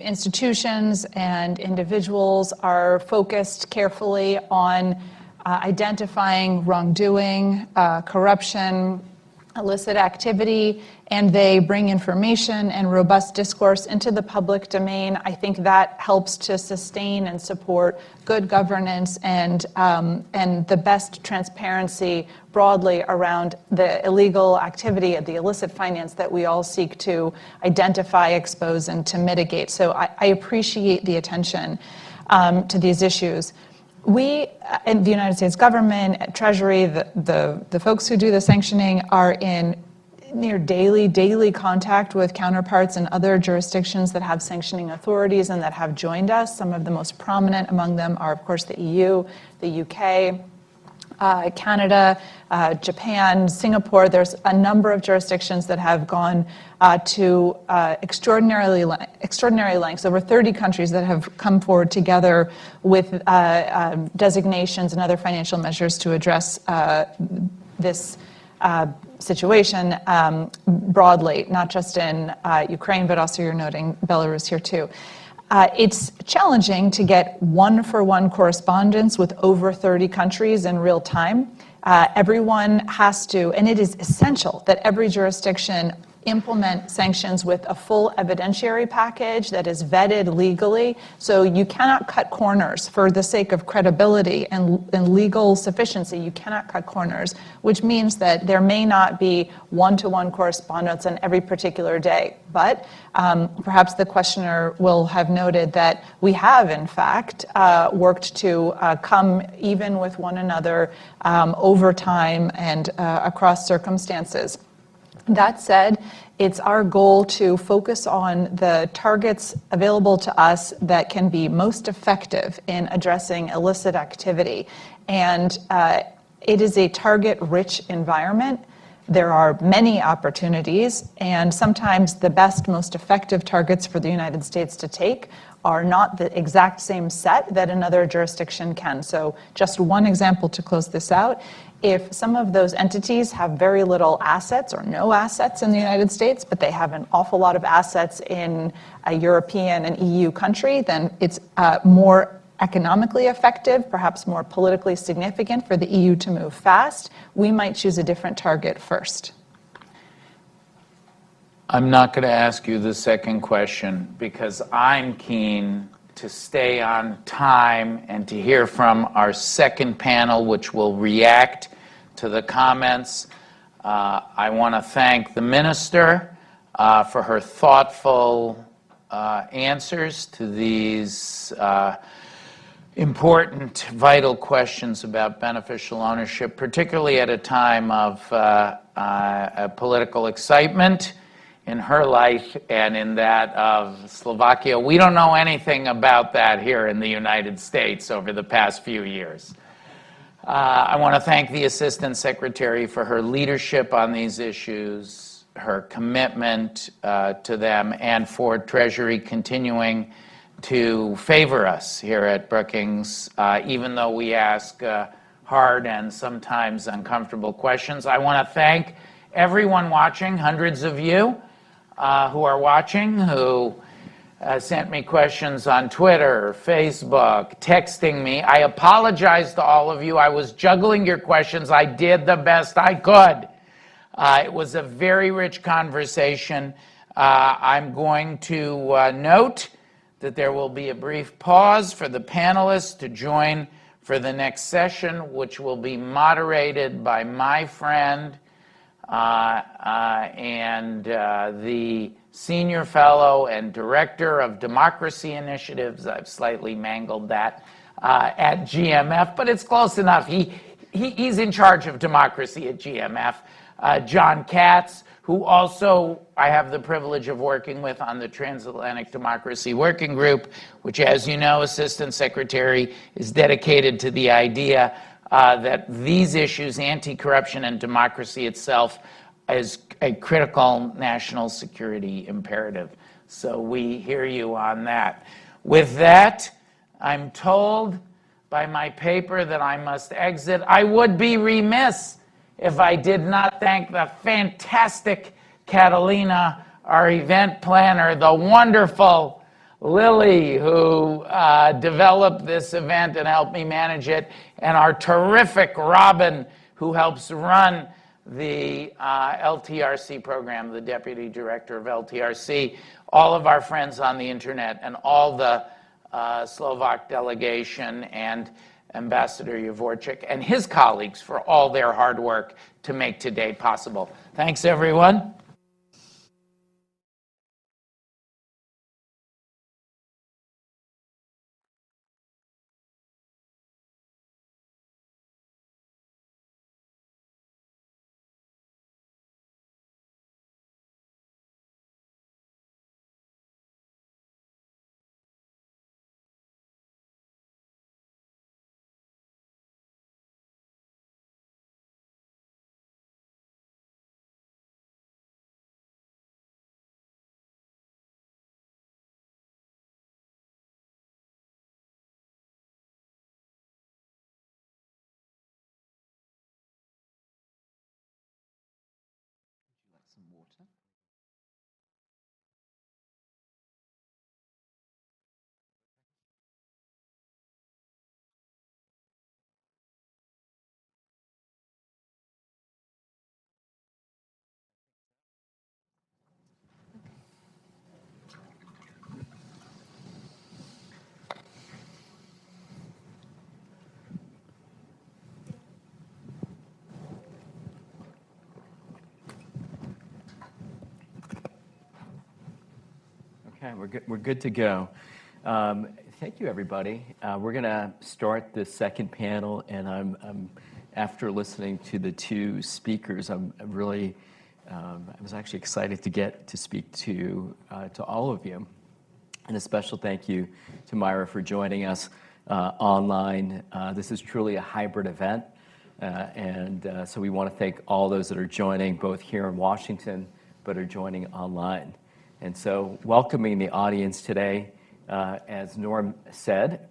institutions and individuals are focused carefully on identifying wrongdoing, corruption, illicit activity, and they bring information and robust discourse into the public domain. I think that helps to sustain and support good governance and the best transparency broadly around the illegal activity and the illicit finance that we all seek to identify, expose, and to mitigate. So I appreciate the attention to these issues. We, in the United States government, Treasury, the folks who do the sanctioning are in near daily contact with counterparts in other jurisdictions that have sanctioning authorities and that have joined us. Some of the most prominent among them are, of course, the EU, the UK, Canada, Japan, Singapore. There's a number of jurisdictions that have gone to extraordinary lengths, over 30 countries that have come forward together with designations and other financial measures to address this situation broadly, not just in Ukraine, but also you're noting Belarus here too. It's challenging to get one-for-one correspondence with over 30 countries in real time. Everyone has to, and it is essential that every jurisdiction implement sanctions with a full evidentiary package that is vetted legally. So you cannot cut corners for the sake of credibility and legal sufficiency. You cannot cut corners, which means that there may not be one-to-one correspondence on every particular day. But perhaps the questioner will have noted that we have, in fact, worked to come even with one another over time and across circumstances. That said, it's our goal to focus on the targets available to us that can be most effective in addressing illicit activity. And it is a target-rich environment. There are many opportunities, and sometimes the best, most effective targets for the United States to take are not the exact same set that another jurisdiction can. So just one example to close this out. If some of those entities have very little assets or no assets in the United States, but they have an awful lot of assets in a European and EU country, then it's more economically effective, perhaps more politically significant for the EU to move fast. We might choose a different target first. I'm not going to ask you the second question because I'm keen to stay on time and to hear from our second panel, which will react to the comments. I want to thank the minister for her thoughtful answers to these important, vital questions about beneficial ownership, particularly at a time of political excitement in her life and in that of Slovakia. We don't know anything about that here in the United States over the past few years. I want to thank the Assistant Secretary for her leadership on these issues, her commitment to them, and for Treasury continuing to favor us here at Brookings, even though we ask hard and sometimes uncomfortable questions. I want to thank everyone watching, hundreds of you who are watching, who sent me questions on Twitter, Facebook, texting me. I apologize to all of you. I was juggling your questions. I did the best I could. It was a very rich conversation. I'm going to note that there will be a brief pause for the panelists to join for the next session, which will be moderated by my friend and the Senior Fellow and Director of Democracy Initiatives. I've slightly mangled that at GMF, but it's close enough. He's in charge of democracy at GMF. John Katz, who also I have the privilege of working with on the Transatlantic Democracy Working Group, which, as you know, Assistant Secretary, is dedicated to the idea that these issues, anti-corruption and democracy itself, is a critical national security imperative. So we hear you on that. With that, I'm told by my paper that I must exit. I would be remiss if I did not thank the fantastic Catalina, our event planner, the wonderful Lily, who developed this event and helped me manage it, and our terrific Robin, who helps run the LTRC program, the Deputy Director of LTRC, all of our friends on the internet, and all the Slovak delegation, and Ambassador Yavorchik and his colleagues for all their hard work to make today possible. Thanks, everyone. Some water. Okay, we're good to go. Thank you, everybody. We're going to start the second panel, and I'm after listening to the two speakers, I was actually excited to get to speak to all of you. And a special thank you to Myra for joining us online. This is truly a hybrid event, so we want to thank all those that are joining, both here in Washington, but are joining online. And so welcoming the audience today, as Norm said,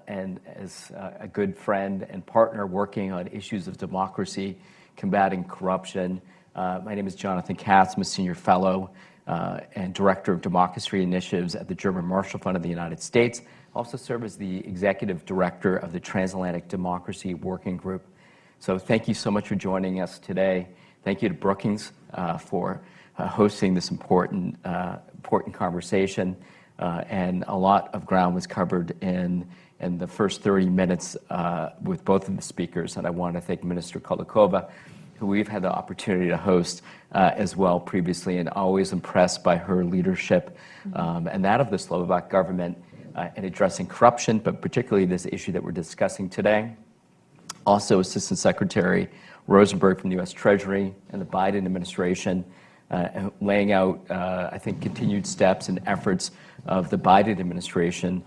and as a good friend and partner working on issues of democracy, combating corruption. My name is Jonathan Katz. I'm a senior fellow and director of democracy initiatives at the German Marshall Fund of the United States. I also serve as the executive director of the Transatlantic Democracy Working Group. So thank you so much for joining us today. Thank you to Brookings for hosting this important conversation, and a lot of ground was covered in the first 30 minutes with both of the speakers, and I want to thank Minister Kolíková, who we've had the opportunity to host as well previously, and always impressed by her leadership and that of the Slovak government in addressing corruption, but particularly this issue that we're discussing today. Also, Assistant Secretary Rosenberg from the U.S. Treasury and the Biden administration, laying out, I think, continued steps and efforts of the Biden administration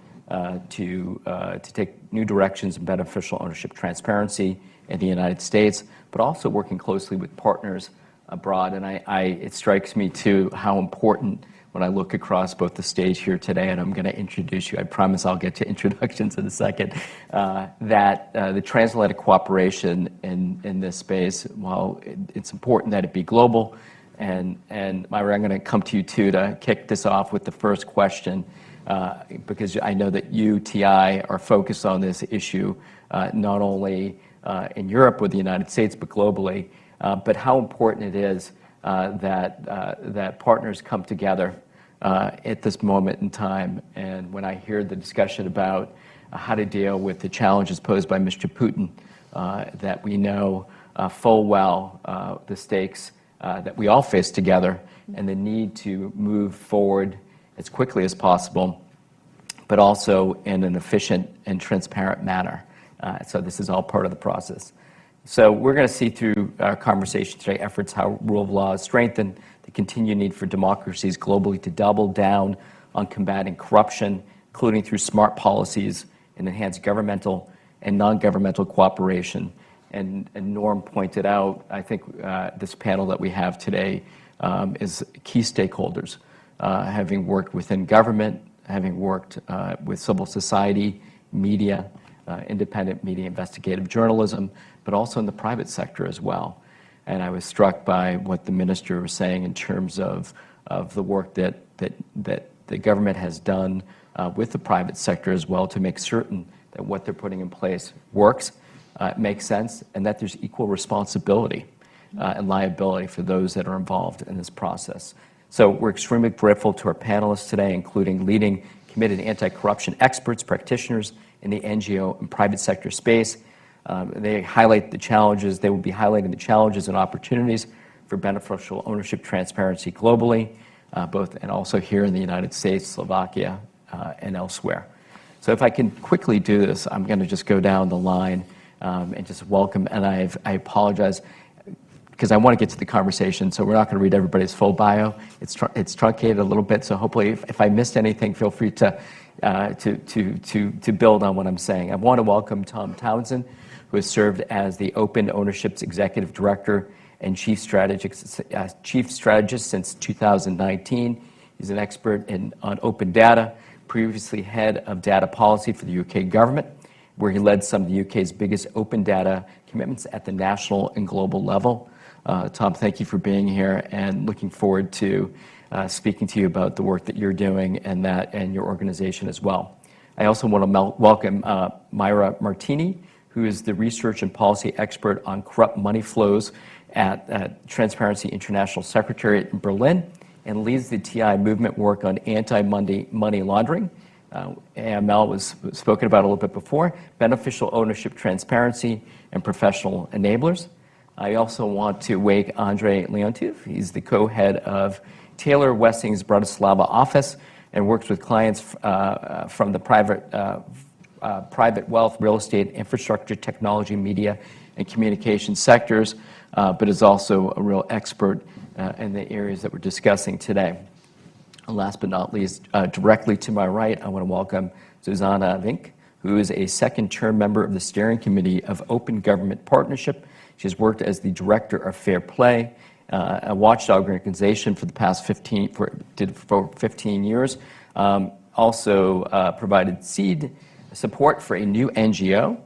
to take new directions in beneficial ownership transparency in the United States, but also working closely with partners abroad. And it strikes me too how important, when I look across both the stage here today, and I'm going to introduce you, I promise I'll get to introductions in a second, that the transatlantic cooperation in this space, while it's important that it be global, and Mária, I'm going to come to you too to kick this off with the first question, because I know that you, TI, are focused on this issue, not only in Europe or the United States, but globally, but how important it is that partners come together at this moment in time. And when I hear the discussion about how to deal with the challenges posed by Mr. Putin, that we know full well the stakes that we all face together and the need to move forward as quickly as possible, but also in an efficient and transparent manner. So this is all part of the process. So we're going to see through our conversation today efforts how rule of law is strengthened, the continued need for democracies globally to double down on combating corruption, including through smart policies and enhanced governmental and non-governmental cooperation. And Norm pointed out, I think this panel that we have today is key stakeholders, having worked within government, having worked with civil society, media, independent media, investigative journalism, but also in the private sector as well. And I was struck by what the minister was saying in terms of the work that the government has done with the private sector as well to make certain that what they're putting in place works, makes sense, and that there's equal responsibility and liability for those that are involved in this process. So we're extremely grateful to our panelists today, including leading committed anti-corruption experts, practitioners in the NGO and private sector space. They highlight the challenges. They will be highlighting the challenges and opportunities for beneficial ownership transparency globally, both and also here in the United States, Slovakia, and elsewhere. So if I can quickly do this, I'm going to just go down the line and just welcome. And I apologize because I want to get to the conversation, so we're not going to read everybody's full bio. It's truncated a little bit, so hopefully if I missed anything, feel free to build on what I'm saying. I want to welcome Tom Townsend, who has served as the Open Ownership's Executive Director and Chief Strategist since 2019. He's an expert on open data, previously head of data policy for the UK government, where he led some of the UK's biggest open data commitments at the national and global level. Tom, thank you for being here, and looking forward to speaking to you about the work that you're doing and your organization as well. I also want to welcome Myra Martini, who is the research and policy expert on corrupt money flows at Transparency International Secretariat in Berlin, and leads the TI movement work on anti-money laundering. AML was spoken about a little bit before, beneficial ownership transparency, and professional enablers. I also want to wake Andrei Leontiev. He's the co-head of Taylor Wessing's Bratislava office and works with clients from the private wealth, real estate, infrastructure, technology, media, and communication sectors, but is also a real expert in the areas that we're discussing today. And last but not least, directly to my right, I want to welcome Susanna Vink, who is a second-term member of the Steering Committee of Open Government Partnership. She has worked as the Director of Fair Play, a watchdog organization for the past 15 years. Also provided seed support for a new NGO,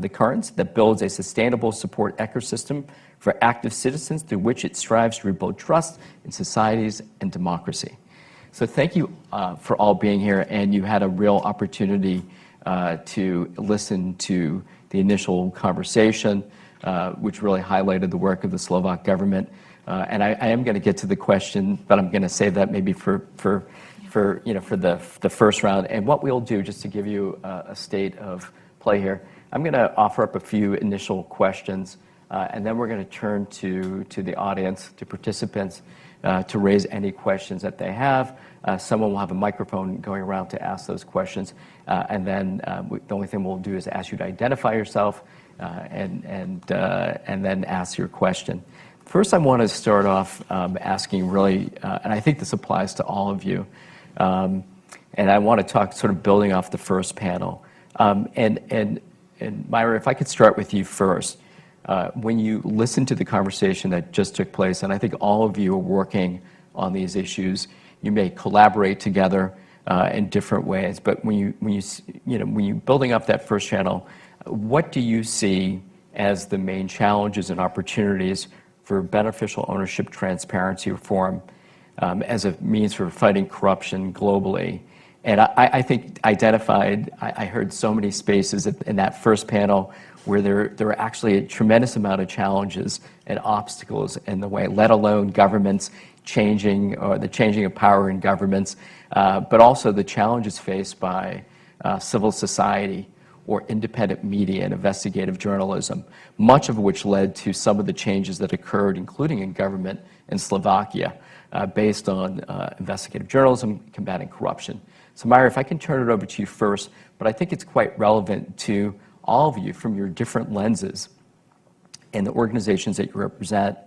the Currents, that builds a sustainable support ecosystem for active citizens through which it strives to rebuild trust in societies and democracy. So thank you for all being here, and you had a real opportunity to listen to the initial conversation, which really highlighted the work of the Slovak government. And I am going to get to the question, but I'm going to save that maybe for the first round. And what we'll do, just to give you a state of play here, I'm going to offer up a few initial questions, and then we're going to turn to the audience, to participants, to raise any questions that they have. Someone will have a microphone going around to ask those questions, and then the only thing we'll do is ask you to identify yourself and then ask your question. First, I want to start off asking really, and I think this applies to all of you, and I want to talk sort of building off the first panel. And Myra, if I could start with you first. When you listen to the conversation that just took place, and I think all of you are working on these issues, you may collaborate together in different ways, but when you're building up that first channel, what do you see as the main challenges and opportunities for beneficial ownership transparency reform as a means for fighting corruption globally? And I think I heard so many spaces in that first panel where there are actually a tremendous amount of challenges and obstacles in the way, let alone governments changing or the changing of power in governments, but also the challenges faced by civil society or independent media and investigative journalism, much of which led to some of the changes that occurred, including in government in Slovakia, based on investigative journalism combating corruption. So Myra, if I can turn it over to you first, but I think it's quite relevant to all of you from your different lenses and the organizations that you represent.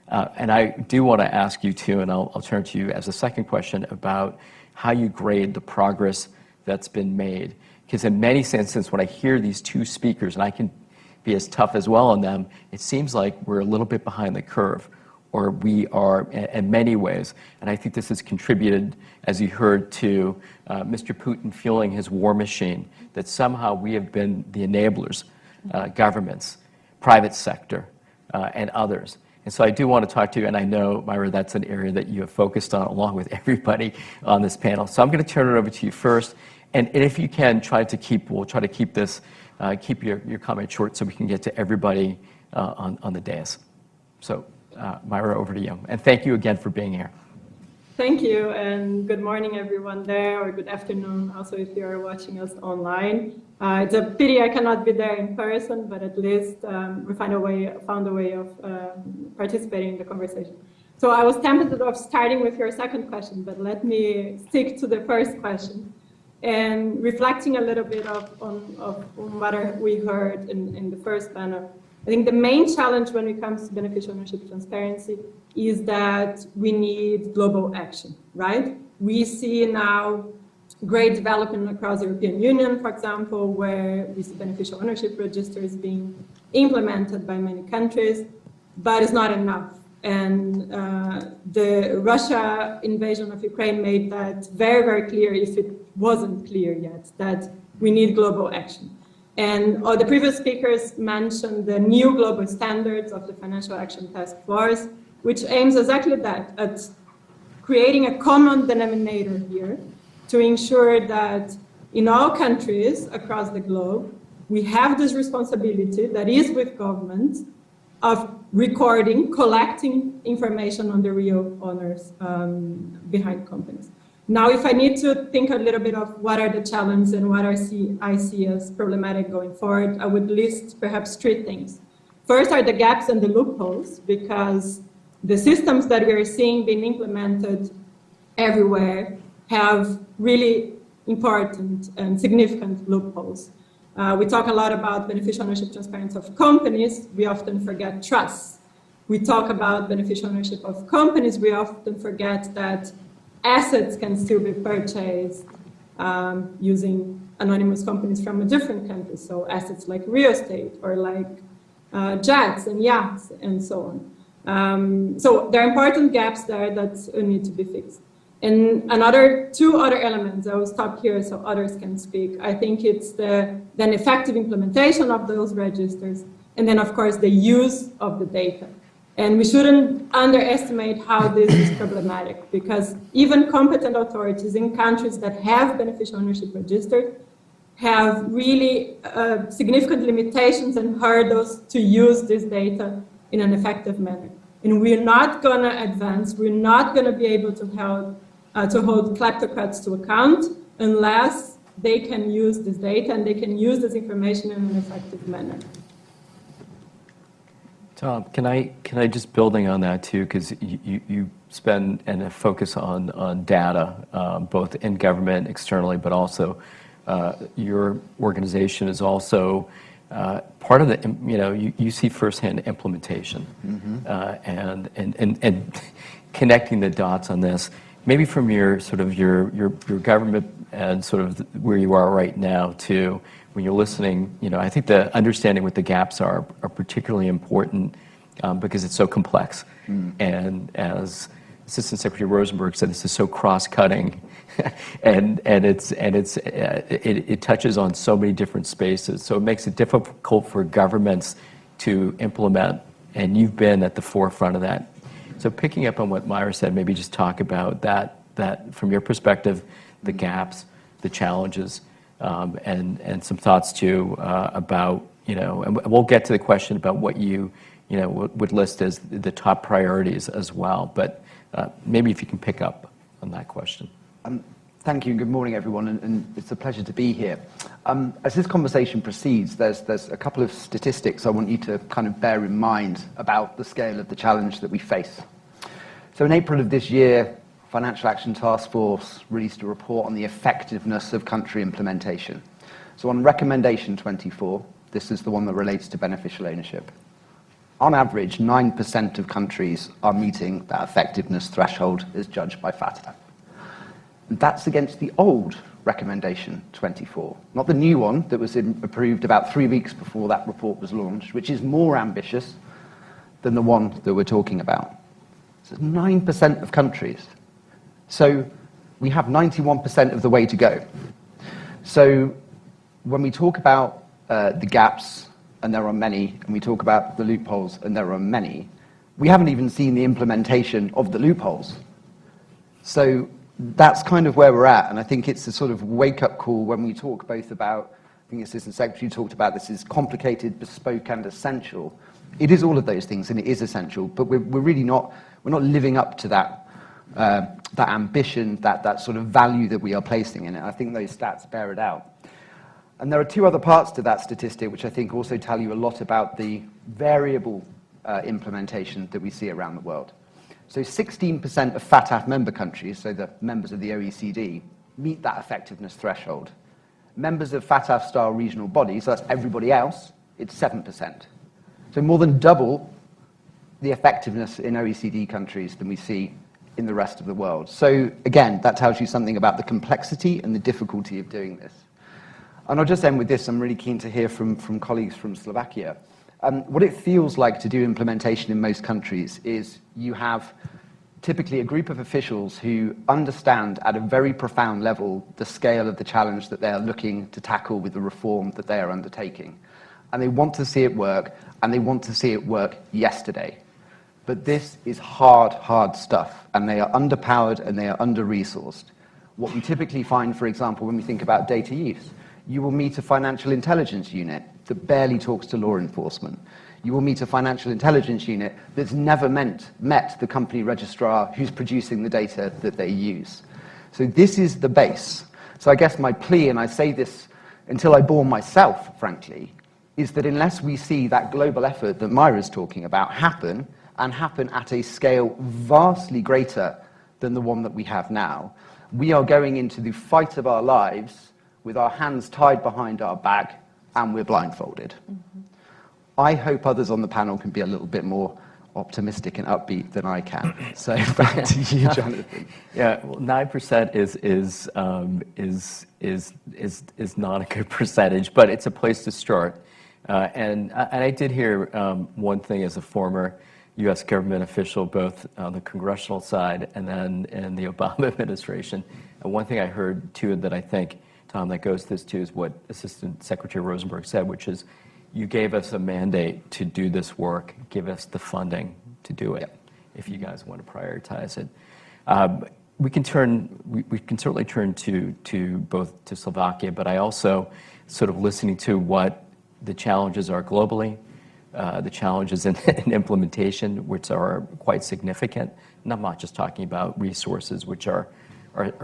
And I do want to ask you too, and I'll turn to you as a second question about how you grade the progress that's been made. Because in many senses, when I hear these two speakers, and I can be as tough as well on them, it seems like we're a little bit behind the curve, or we are in many ways. And I think this has contributed, as you heard, to Mr. Putin fueling his war machine, that somehow we have been the enablers, governments, private sector, and others. And so I do want to talk to you, and I know, Myra, that's an area that you have focused on along with everybody on this panel. So I'm going to turn it over to you first. And if you can, we'll try to keep this, keep your comment short so we can get to everybody on the dais. So Myra, over to you. And thank you again for being here. Thank you, and good morning everyone there, or good afternoon also if you are watching us online. It's a pity I cannot be there in person, but at least we found a way of participating in the conversation. So I was tempted of starting with your second question, but let me stick to the first question. And reflecting a little bit on what we heard in the first panel, I think the main challenge when it comes to beneficial ownership transparency is that we need global action, right? We see now great development across the European Union, for example, where we see beneficial ownership registers being implemented by many countries, but it's not enough. And the Russia invasion of Ukraine made that very, very clear, if it wasn't clear yet, that we need global action. And all the previous speakers mentioned the new global standards of the Financial Action Task Force, which aims exactly that, at creating a common denominator here to ensure that in all countries across the globe, we have this responsibility that is with governments of recording, collecting information on the real owners behind companies. Now, if I need to think a little bit of what are the challenges and what I see as problematic going forward, I would list perhaps three things. First are the gaps and the loopholes, because the systems that we are seeing being implemented everywhere have really important and significant loopholes. We talk a lot about beneficial ownership transparency of companies. We often forget trust. We talk about beneficial ownership of companies. We often forget that assets can still be purchased using anonymous companies from a different country. So assets like real estate or like jets and yachts and so on. So there are important gaps there that need to be fixed. And two other elements, I will stop here so others can speak. I think it's then effective implementation of those registers, and then of course the use of the data. And we shouldn't underestimate how this is problematic, because even competent authorities in countries that have beneficial ownership registers have really significant limitations and hurdles to use this data in an effective manner. And we're not going to advance, we're not going to be able to hold kleptocrats to account unless they can use this data and they can use this information in an effective manner. Tom, can I just building on that too, because you spend and focus on data, both in government externally, but also your organization is also part of the, you see firsthand implementation, and connecting the dots on this. Maybe from your sort of your government and sort of where you are right now to when you're listening, I think the understanding what the gaps are particularly important because it's so complex. And as Assistant Secretary Rosenberg said, this is so cross-cutting, and it touches on so many different spaces. So it makes it difficult for governments to implement, and you've been at the forefront of that. So picking up on what Myra said, maybe just talk about that from your perspective, the gaps, the challenges, and some thoughts too about, and we'll get to the question about what you would list as the top priorities as well. But maybe if you can pick up on that question. Thank you, and good morning, everyone, and it's a pleasure to be here. As this conversation proceeds, there's a couple of statistics I want you to kind of bear in mind about the scale of the challenge that we face. So in April of this year, Financial Action Task Force released a report on the effectiveness of country implementation. So on recommendation 24, this is the one that relates to beneficial ownership. On average, 9% of countries are meeting that effectiveness threshold as judged by FATF. And that's against the old recommendation 24, not the new one that was approved about 3 weeks before that report was launched, which is more ambitious than the one that we're talking about. So 9% of countries. So we have 91% of the way to go. So when we talk about the gaps, and there are many, and we talk about the loopholes, and there are many, we haven't even seen the implementation of the loopholes. So that's kind of where we're at, and I think it's a sort of wake-up call when we talk both about, I think the Assistant Secretary talked about this is complicated, bespoke, and essential. It is all of those things, and it is essential, but we're really not, we're not living up to that ambition, that sort of value that we are placing in it. I think those stats bear it out. And there are two other parts to that statistic which I think also tell you a lot about the variable implementation that we see around the world. So 16% of FATF member countries, so the members of the OECD, meet that effectiveness threshold. Members of FATF-style regional bodies, so that's everybody else, it's 7%. So more than double the effectiveness in OECD countries than we see in the rest of the world. So again, that tells you something about the complexity and the difficulty of doing this. And I'll just end with this. I'm really keen to hear from colleagues from Slovakia. What it feels like to do implementation in most countries is you have typically a group of officials who understand at a very profound level the scale of the challenge that they are looking to tackle with the reform that they are undertaking. And they want to see it work, and they want to see it work yesterday. But this is hard stuff, and they are underpowered and they are under-resourced. What we typically find, for example, when we think about data use, you will meet a financial intelligence unit that barely talks to law enforcement. You will meet a financial intelligence unit that's never met the company registrar who's producing the data that they use. So this is the base. So I guess my plea, and I say this until I bore myself, frankly, is that unless we see that global effort that Myra's talking about happen, and happen at a scale vastly greater than the one that we have now, we are going into the fight of our lives with our hands tied behind our back, and we're blindfolded. I hope others on the panel can be a little bit more optimistic and upbeat than I can. So back to you, Jonathan. Yeah, well, 9% is not a good percentage, but it's a place to start. And I did hear one thing as a former U.S. government official, both on the congressional side and then in the Obama administration. And one thing I heard too that I think, Tom, that goes to this too is what Assistant Secretary Rosenberg said, which is you gave us a mandate to do this work, give us the funding to do it, if you guys want to prioritize it. We can certainly turn to both to Slovakia, but I also sort of listening to what the challenges are globally, the challenges in implementation, which are quite significant. And I'm not just talking about resources, which are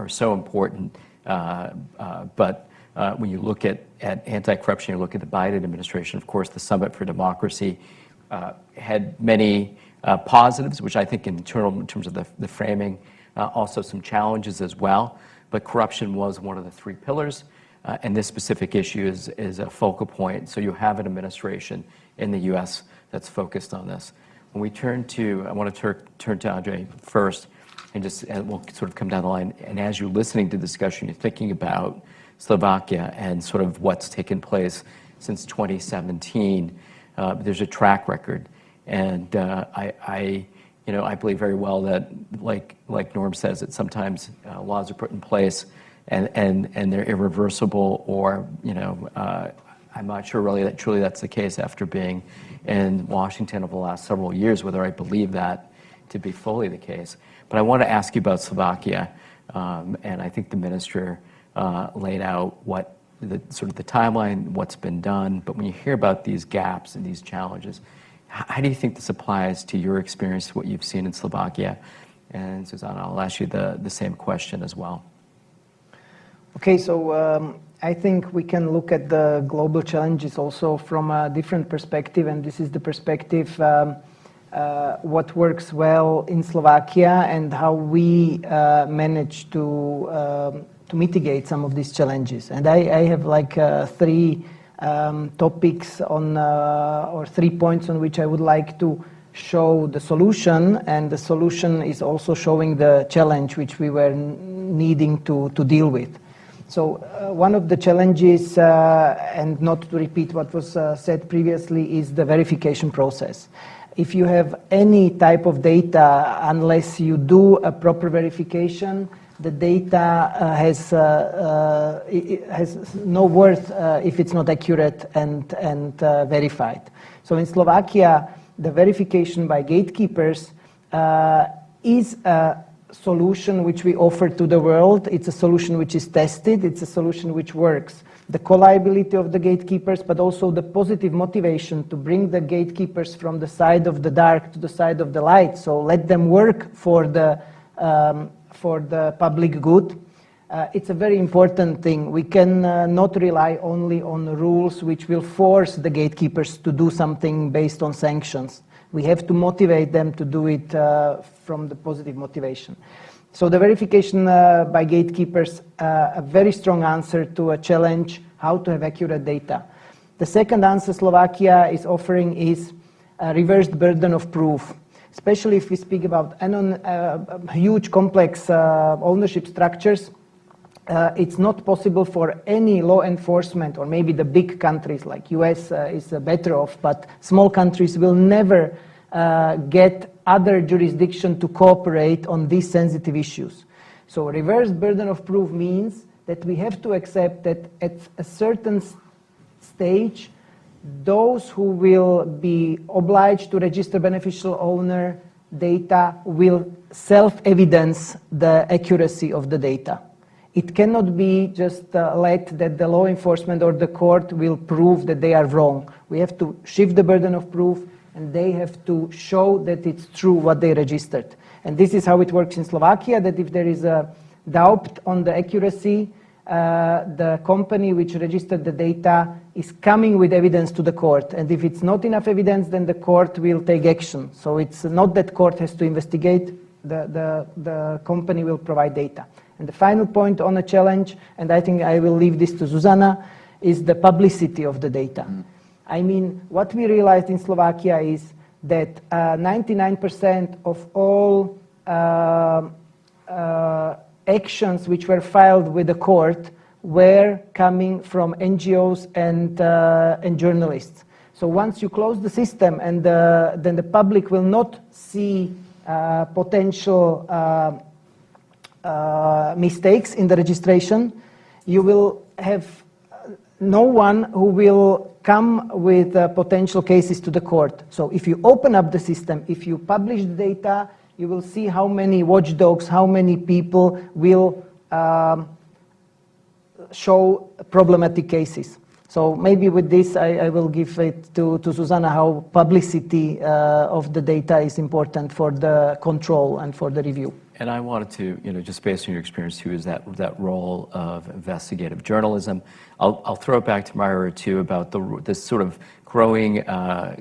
so important, but when you look at anti-corruption, you look at the Biden administration, of course, the Summit for Democracy had many positives, which I think in terms of the framing, also some challenges as well. But corruption was one of the three pillars. And this specific issue is a focal point. So you have an administration in the U.S. that's focused on this. When we turn to, I want to turn to Andre first, and we'll sort of come down the line. And as you're listening to the discussion, you're thinking about Slovakia and sort of what's taken place since 2017. There's a track record, and I believe very well that, like Norm says, that sometimes laws are put in place and they're irreversible, or I'm not sure really that truly that's the case after being in Washington over the last several years, whether I believe that to be fully the case. But I want to ask you about Slovakia, and I think the minister laid out what the timeline, what's been done. But when you hear about these gaps and these challenges, how do you think this applies to your experience, what you've seen in Slovakia? And Susanna, I'll ask you the same question as well. Okay, so I think we can look at the global challenges also from a different perspective, and this is the perspective what works well in Slovakia and how we manage to mitigate some of these challenges. And I have like three topics on or 3 points on which I would like to show the solution, and the solution is also showing the challenge which we were needing to deal with. So one of the challenges, and not to repeat what was said previously, is the verification process. If you have any type of data, unless you do a proper verification, the data has no worth if it's not accurate and verified. So in Slovakia, the verification by gatekeepers is a solution which we offer to the world. It's a solution which is tested. It's a solution which works. The co-liability of the gatekeepers, but also the positive motivation to bring the gatekeepers from the side of the dark to the side of the light. So let them work for the public good. It's a very important thing. We can not rely only on rules which will force the gatekeepers to do something based on sanctions. We have to motivate them to do it from the positive motivation. So the verification by gatekeepers, a very strong answer to a challenge, how to have accurate data. The second answer Slovakia is offering is a reversed burden of proof, especially if we speak about huge complex ownership structures. It's not possible for any law enforcement, or maybe the big countries like US is better off, but small countries will never get other jurisdiction to cooperate on these sensitive issues. So reverse burden of proof means that we have to accept that at a certain stage, those who will be obliged to register beneficial owner data will self-evidence the accuracy of the data. It cannot be just let that the law enforcement or the court will prove that they are wrong. We have to shift the burden of proof, and they have to show that it's true what they registered. And this is how it works in Slovakia, that if there is a doubt on the accuracy, the company which registered the data is coming with evidence to the court. And if it's not enough evidence, then the court will take action. So it's not that court has to investigate, the company will provide data. And the final point on a challenge, and I think I will leave this to Zuzana, is the publicity of the data. I mean, what we realized in Slovakia is that 99% of all actions which were filed with the court were coming from NGOs and journalists. So once you close the system, and then the public will not see potential mistakes in the registration, you will have no one who will come with potential cases to the court. So if you open up the system, if you publish the data, you will see how many watchdogs, how many people will show problematic cases. So maybe with this, I will give it to Susanna how publicity of the data is important for the control and for the review. And I wanted to, just based on your experience too, is that role of investigative journalism. I'll throw it back to Mária too about this sort of growing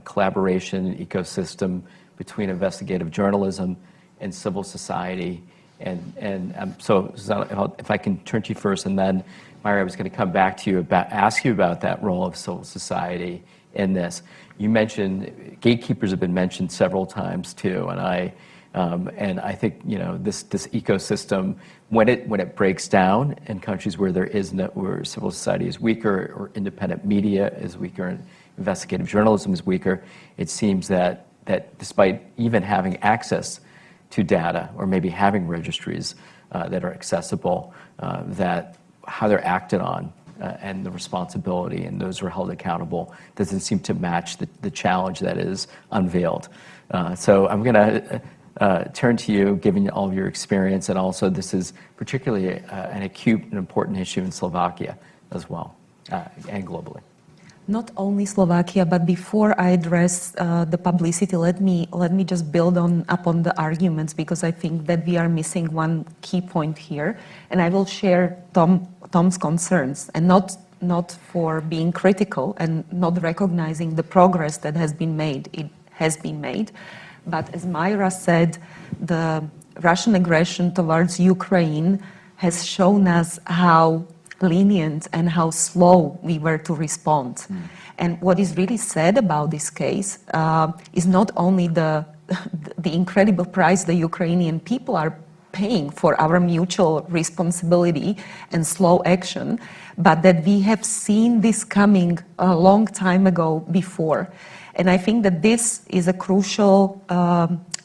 collaboration ecosystem between investigative journalism and civil society. And so, Susanna, if I can turn to you first, and then Mária, I was going to come back to you ask you about that role of civil society in this. You mentioned gatekeepers have been mentioned several times too, and I think this ecosystem, when it breaks down in countries where where civil society is weaker, or independent media is weaker, and investigative journalism is weaker, it seems that despite even having access to data or maybe having registries that are accessible, that how they're acted on and the responsibility and those who are held accountable doesn't seem to match the challenge that is unveiled. So I'm going to turn to you, given all of your experience, and also this is particularly an acute and important issue in Slovakia as well, and globally. Not only Slovakia, but before I address the publicity, let me just build upon the arguments, because I think that we are missing one key point here, and I will share Tom's concerns, and not for being critical and not recognizing the progress that has been made. It has been made, but as Mária said, the Russian aggression towards Ukraine has shown us how lenient and how slow we were to respond. And what is really sad about this case is not only the incredible price the Ukrainian people are paying for our mutual responsibility and slow action, but that we have seen this coming a long time ago before. And I think that this is a crucial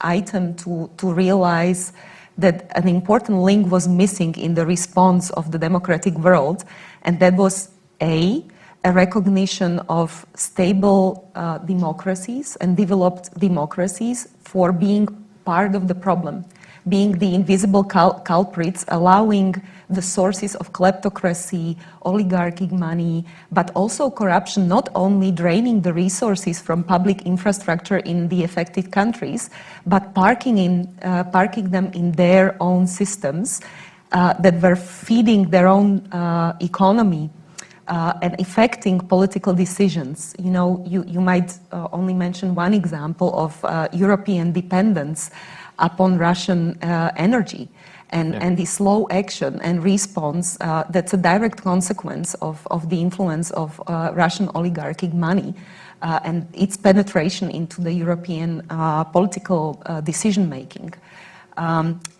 item to realize that an important link was missing in the response of the democratic world, and that was a recognition of stable democracies and developed democracies for being part of the problem, being the invisible culprits, allowing the sources of kleptocracy, oligarchic money, but also corruption, not only draining the resources from public infrastructure in the affected countries, but parking them in their own systems that were feeding their own economy and affecting political decisions. You might only mention one example of European dependence upon Russian energy. And the slow action and response, that's a direct consequence of the influence of Russian oligarchic money and its penetration into the European political decision-making.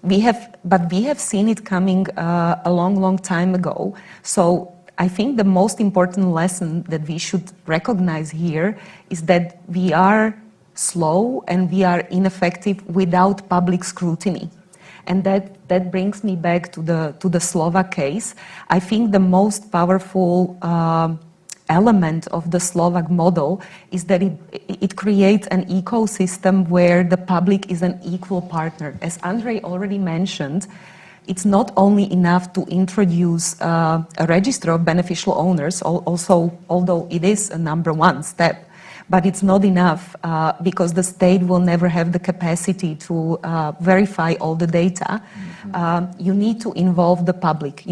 We have seen it coming a long time ago. So I think the most important lesson that we should recognize here is that we are slow and we are ineffective without public scrutiny. And that brings me back to the Slovak case. I think the most powerful element of the Slovak model is that it creates an ecosystem where the public is an equal partner. As Andrej already mentioned, it's not only enough to introduce a register of beneficial owners, also, although it is a number one step. But it's not enough because the state will never have the capacity to verify all the data. You need to involve the public.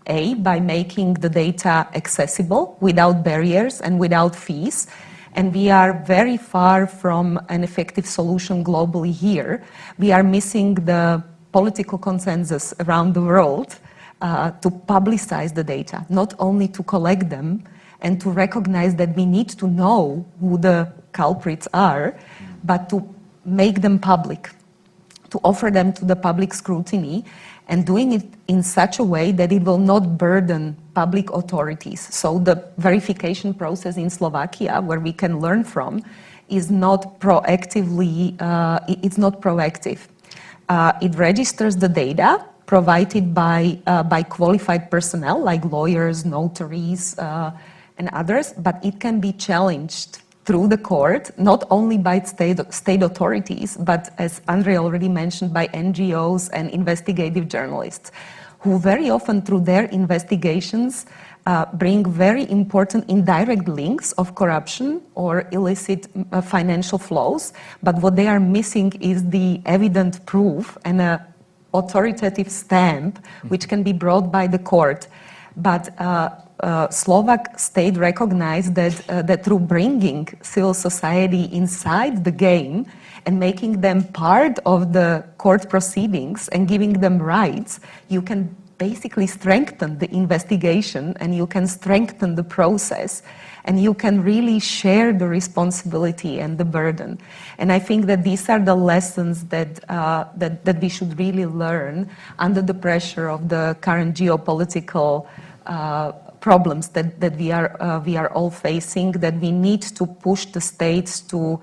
By making the data accessible without barriers and without fees. And we are very far from an effective solution globally here. We are missing the political consensus around the world to publicize the data, not only to collect them, and to recognize that we need to know who the culprits are, but to make them public, to offer them to the public scrutiny, and doing it in such a way that it will not burden public authorities. So the verification process in Slovakia, where we can learn from, is not proactively, it's not proactive. It registers the data provided by qualified personnel like lawyers, notaries, and others, but it can be challenged through the court, not only by state authorities, but as Andrej already mentioned, by NGOs and investigative journalists, who very often through their investigations bring very important indirect links of corruption or illicit financial flows, but what they are missing is the evident proof and an authoritative stamp which can be brought by the court. But Slovak state recognized that through bringing civil society inside the game and making them part of the court proceedings and giving them rights, you can basically strengthen the investigation, and you can strengthen the process, and you can really share the responsibility and the burden. And I think that these are the lessons that we should really learn under the pressure of the current geopolitical problems that we are all facing, that we need to push the states to,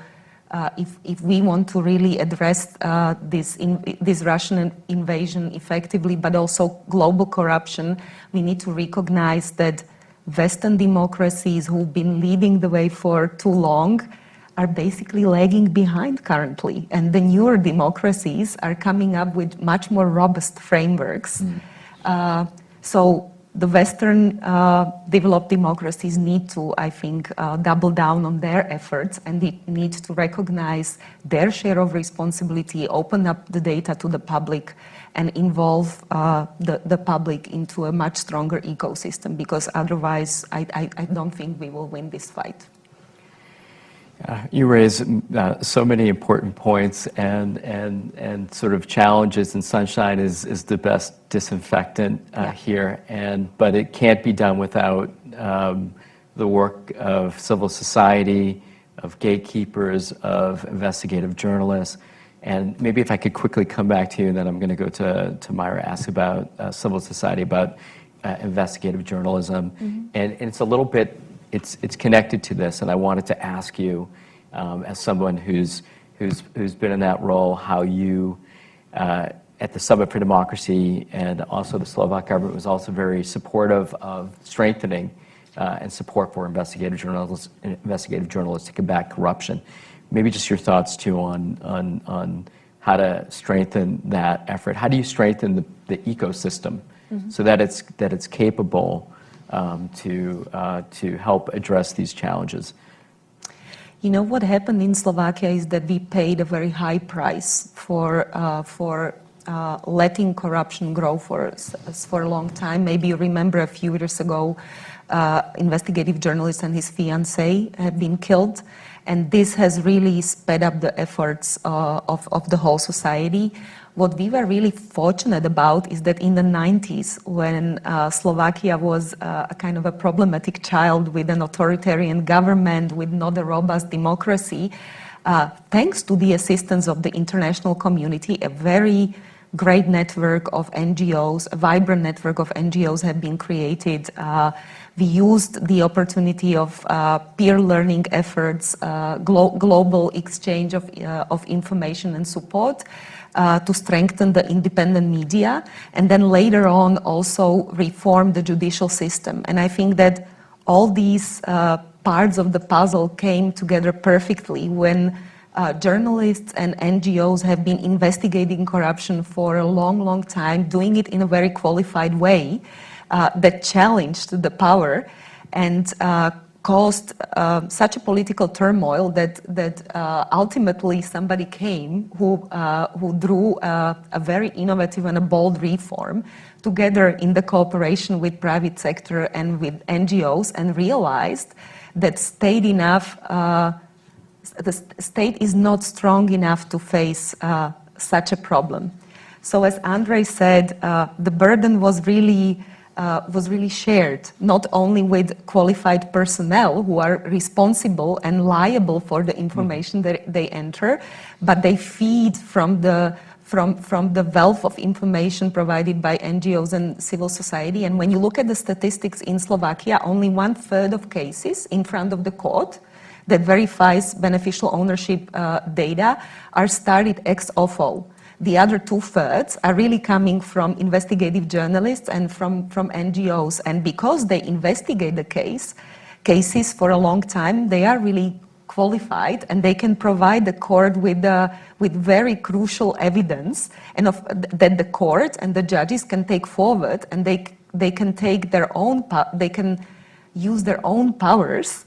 if we want to really address this Russian invasion effectively, but also global corruption, we need to recognize that Western democracies who've been leading the way for too long are basically lagging behind currently. And the newer democracies are coming up with much more robust frameworks. So the Western developed democracies need to, I think, double down on their efforts, and they need to recognize their share of responsibility, open up the data to the public, and involve the public into a much stronger ecosystem, because otherwise I don't think we will win this fight. You raise so many important points, and sort of challenges, and sunshine is the best disinfectant here. But it can't be done without the work of civil society, of gatekeepers, of investigative journalists. And maybe if I could quickly come back to you, and then I'm going to go to Myra, ask about civil society, about investigative journalism. And it's a little bit, it's connected to this, and I wanted to ask you, as someone who's been in that role, how you, at the Summit for Democracy, and also the Slovak government was also very supportive of strengthening and support for investigative journalists to combat corruption. Maybe just your thoughts too on how to strengthen that effort. How do you strengthen the ecosystem so that it's capable to help address these challenges? You know, what happened in Slovakia is that we paid a very high price for letting corruption grow for a long time. Maybe you remember a few years ago, investigative journalist and his fiancée had been killed. And this has really sped up the efforts of the whole society. What we were really fortunate about is that in the 90s, when Slovakia was a kind of a problematic child with an authoritarian government, with not a robust democracy, thanks to the assistance of the international community, a very great network of NGOs, a vibrant network of NGOs have been created. We used the opportunity of peer learning efforts, global exchange of information and support to strengthen the independent media, and then later on also reform the judicial system. And I think that all these parts of the puzzle came together perfectly when journalists and NGOs have been investigating corruption for a long, long time, doing it in a very qualified way that challenged the power and caused such a political turmoil that ultimately somebody came who drew a very innovative and a bold reform together in the cooperation with private sector and with NGOs, and realized that the state is not strong enough to face such a problem. So as Andrei said, the burden was really shared, not only with qualified personnel who are responsible and liable for the information that they enter, but they feed from the wealth of information provided by NGOs and civil society. And when you look at the statistics in Slovakia, only 1/3 of cases in front of the court that verifies beneficial ownership data are started ex ofo. The other 2/3 are really coming from investigative journalists and from NGOs. And because they investigate the cases for a long time, they are really qualified, and they can provide the court with very crucial evidence, and that the court and the judges can take forward, and they can take they can use their own powers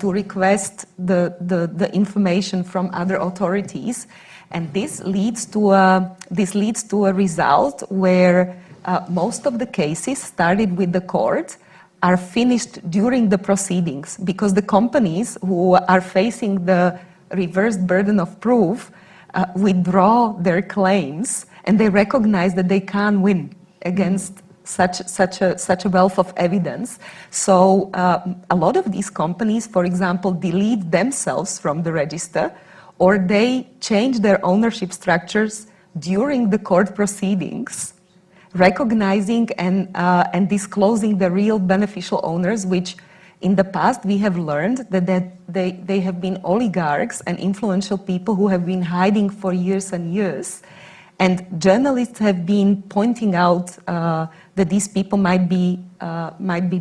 to request the information from other authorities. And this leads to a result where most of the cases started with the court are finished during the proceedings, because the companies who are facing the reversed burden of proof withdraw their claims, and they recognize that they can't win against such a wealth of evidence. So a lot of these companies, for example, delete themselves from the register, or they change their ownership structures during the court proceedings, recognizing and disclosing the real beneficial owners, which in the past we have learned that they have been oligarchs and influential people who have been hiding for years and years. And journalists have been pointing out that these people might be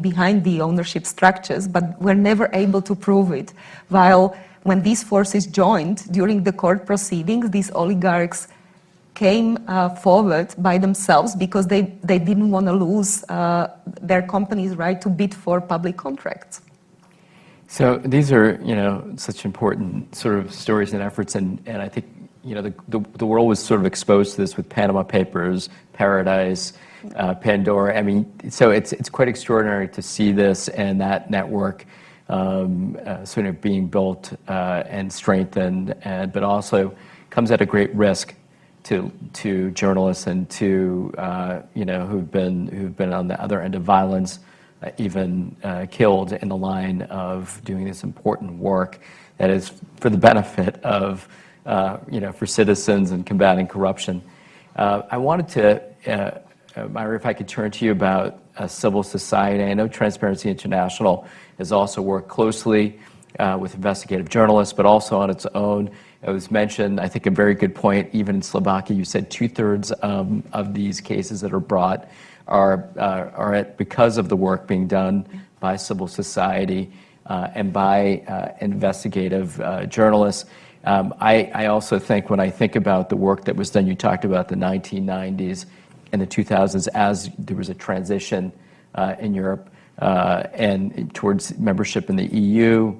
behind the ownership structures, but were never able to prove it. While when these forces joined during the court proceedings, these oligarchs came forward by themselves because they didn't want to lose their company's right to bid for public contracts. So these are, such important sort of stories and efforts, and I think, the world was sort of exposed to this with Panama Papers, Paradise, Pandora. I mean, so it's quite extraordinary to see this and that network sort of being built and strengthened, but also comes at a great risk to journalists and to who've been on the other end of violence, even killed in the line of doing this important work that is for the benefit of for citizens and combating corruption. I wanted to, Myra, if I could turn to you about civil society. I know Transparency International has also worked closely with investigative journalists, but also on its own. It was mentioned, I think, a very good point, even in Slovakia, you said 2/3 of these cases that are brought are because of the work being done by civil society and by investigative journalists. I also think, when I think about the work that was done, you talked about the 1990s and the 2000s as there was a transition in Europe and towards membership in the EU,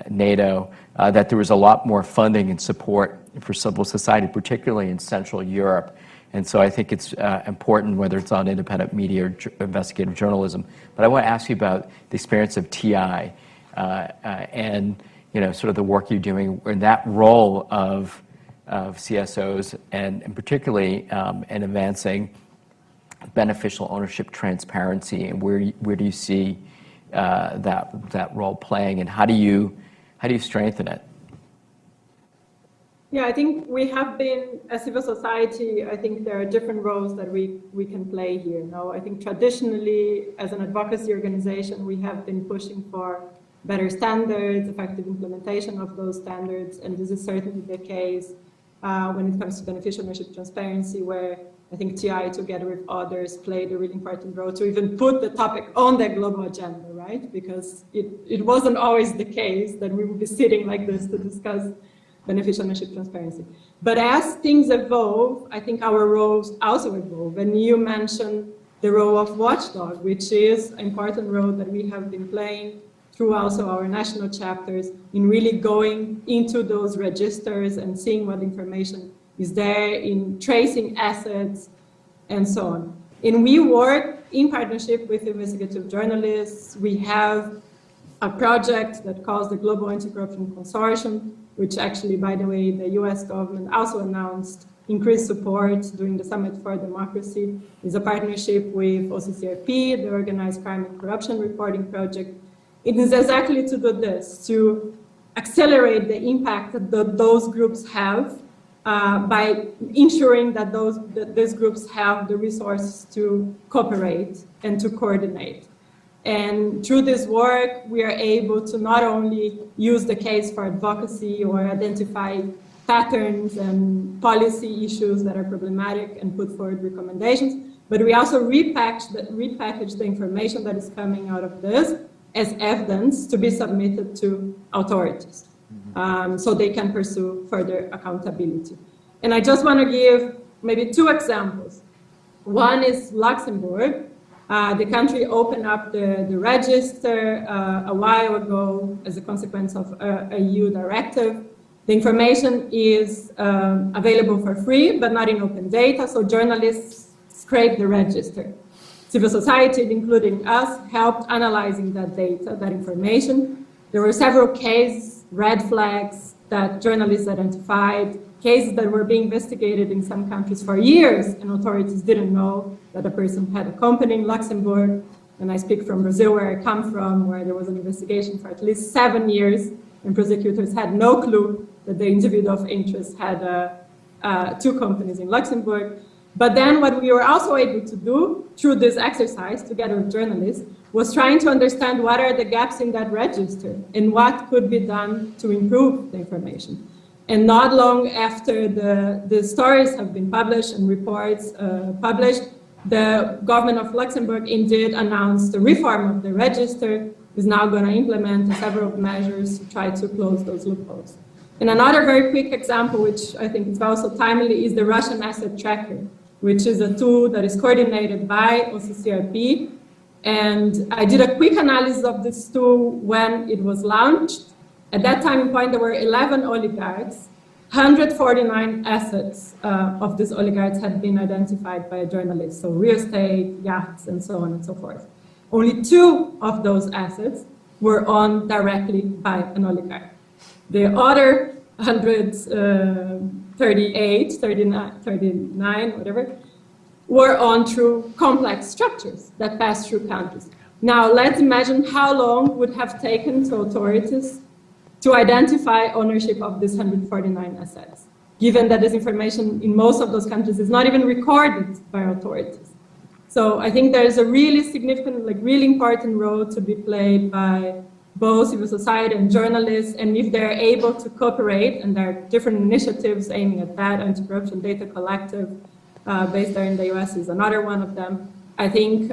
NATO, that there was a lot more funding and support for civil society, particularly in Central Europe. And so I think it's important, whether it's on independent media or investigative journalism. But I want to ask you about the experience of TI and sort of the work you're doing in that role of CSOs and particularly in advancing beneficial ownership transparency, and where do you see that role playing, and how do you strengthen it? Yeah, I think we have been, as civil society, I think there are different roles that we can play here. No, I think traditionally, as an advocacy organization, we have been pushing for better standards, effective implementation of those standards, and this is certainly the case when it comes to beneficial ownership transparency, where I think TI, together with others, played a really important role to even put the topic on the global agenda, right? Because it wasn't always the case that we would be sitting like this to discuss beneficial ownership transparency. But as things evolve, I think our roles also evolve. And you mentioned the role of watchdog, which is an important role that we have been playing through also our national chapters in really going into those registers and seeing what information is there, in tracing assets, and so on. And we work in partnership with investigative journalists. We have a project that calls the Global Anti-Corruption Consortium, which actually, by the way, the US government also announced increased support during the Summit for Democracy. It's a partnership with OCCRP, the Organized Crime and Corruption Reporting Project. It is exactly to do this, to accelerate the impact that those groups have by ensuring that these groups have the resources to cooperate and to coordinate. And through this work, we are able to not only use the case for advocacy or identify patterns and policy issues that are problematic and put forward recommendations, but we also repackage the information that is coming out of this as evidence to be submitted to authorities so they can pursue further accountability. And I just want to give maybe two examples. One is Luxembourg. The country opened up the register a while ago as a consequence of a EU directive. The information is available for free, but not in open data, so journalists scrape the register. Civil society, including us, helped analyzing that data, that information. There were several cases, red flags, that journalists identified cases that were being investigated in some countries for years, and authorities didn't know that a person had a company in Luxembourg. And I speak from Brazil, where I come from, where there was an investigation for at least 7 years, and prosecutors had no clue that the individual of interest had 2 companies in Luxembourg. But then what we were also able to do through this exercise, together with journalists, was trying to understand what are the gaps in that register and what could be done to improve the information. And not long after the stories have been published and reports published, the government of Luxembourg indeed announced the reform of the register, is now going to implement several measures to try to close those loopholes. And another very quick example, which I think is also timely, is the Russian asset tracker, which is a tool that is coordinated by OCCRP. And I did a quick analysis of this tool when it was launched. At that time point, there were 11 oligarchs. 149 assets of these oligarchs had been identified by a journalist, so real estate, yachts, and so on and so forth. Only 2 of those assets were owned directly by an oligarch. The other 138, 39, whatever, were owned through complex structures that pass through countries. Now, let's imagine how long it would have taken to authorities to identify ownership of these 149 assets, given that this information in most of those countries is not even recorded by authorities. So I think there's a really significant, really important role to be played by both civil society and journalists, and if they're able to cooperate, and there are different initiatives aiming at that, Anti-Corruption Data Collective, based there in the US is another one of them, I think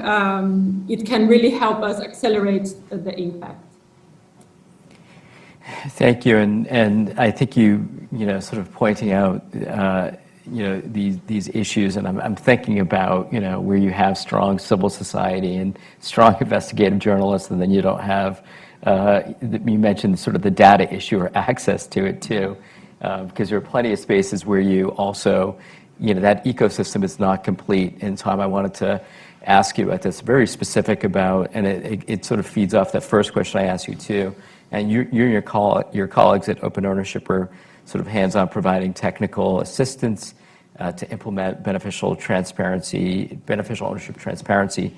it can really help us accelerate the impact. Thank you, and I think you sort of pointing out these issues, and I'm thinking about where you have strong civil society and strong investigative journalists, and then you don't have you mentioned sort of the data issue or access to it too, because there are plenty of spaces where you also that ecosystem is not complete. And Tom, I wanted to ask you about this, very specific about, and it sort of feeds off that first question I asked you too. And you and your colleagues at Open Ownership are sort of hands-on providing technical assistance to implement beneficial ownership transparency.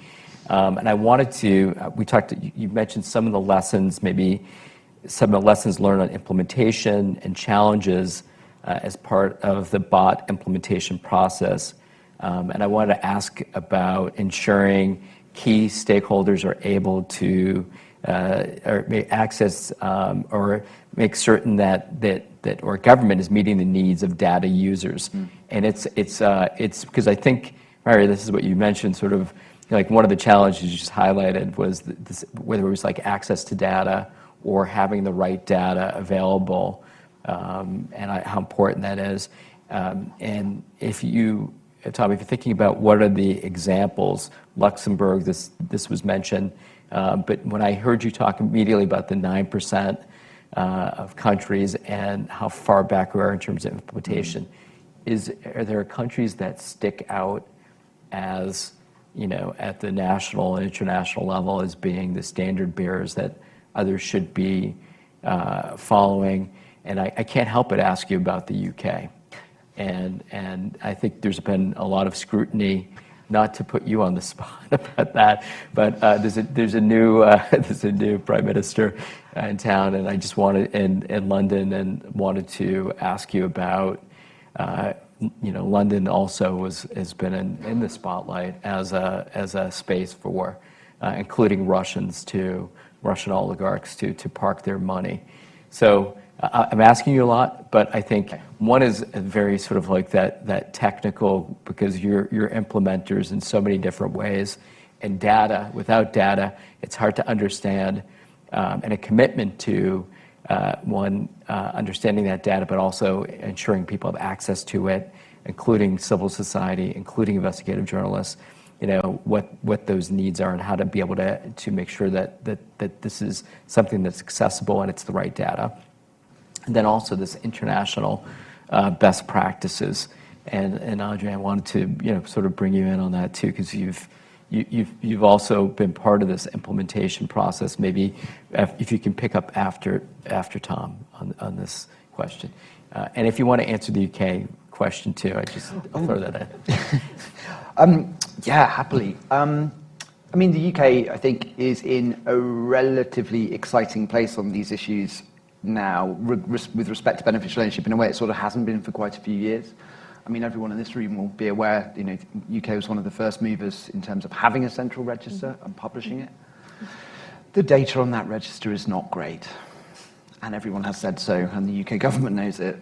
And I wanted to, you mentioned some of the lessons, maybe some of the lessons learned on implementation and challenges as part of the bot implementation process. And I wanted to ask about ensuring key stakeholders are able to or access or make certain that our government is meeting the needs of data users. And it's because I think, Mária, this is what you mentioned, sort of like one of the challenges you just highlighted was this, whether it was like access to data or having the right data available, and how important that is. And if you, Tom, if you're thinking about what are the examples, Luxembourg, this was mentioned, but when I heard you talk immediately about the 9% of countries and how far back we are in terms of implementation, are there countries that stick out as, at the national and international level as being the standard bearers that others should be following? And I can't help but ask you about the UK. And I think there's been a lot of scrutiny, not to put you on the spot about that, but there's a new prime minister in town, and I just wanted in London, and wanted to ask you about London also has been in the spotlight as a space for including Russian oligarchs to park their money. So I'm asking you a lot, but I think one is very sort of like that technical, because you're implementers in so many different ways, and data, without data, it's hard to understand, and a commitment to understanding that data, but also ensuring people have access to it, including civil society, including investigative journalists, what those needs are and how to be able to make sure that this is something that's accessible and it's the right data. And then also this international best practices. And Audrey, I wanted to sort of bring you in on that too, because you've also been part of this implementation process. Maybe if you can pick up after Tom on this question. And if you want to answer the UK question too, I just throw that in. Yeah, happily. I mean, the UK, I think, is in a relatively exciting place on these issues now, with respect to beneficial ownership, in a way it sort of hasn't been for quite a few years. I mean, everyone in this room will be aware, you know, the UK was one of the first movers in terms of having a central register and publishing it. The data on that register is not great, and everyone has said so, and the UK government knows it.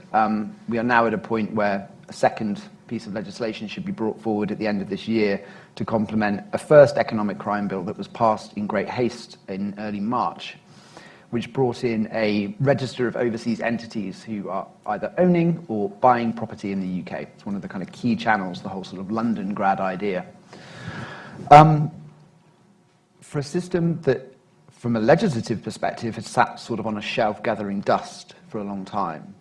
We are now at a point where a second piece of legislation should be brought forward at the end of this year to complement a first economic crime bill that was passed in great haste in early March, which brought in a register of overseas entities who are either owning or buying property in the UK. It's one of the kind of key channels, the whole sort of London grad idea. For a system that, from a legislative perspective, has sat sort of on a shelf gathering dust for a long time,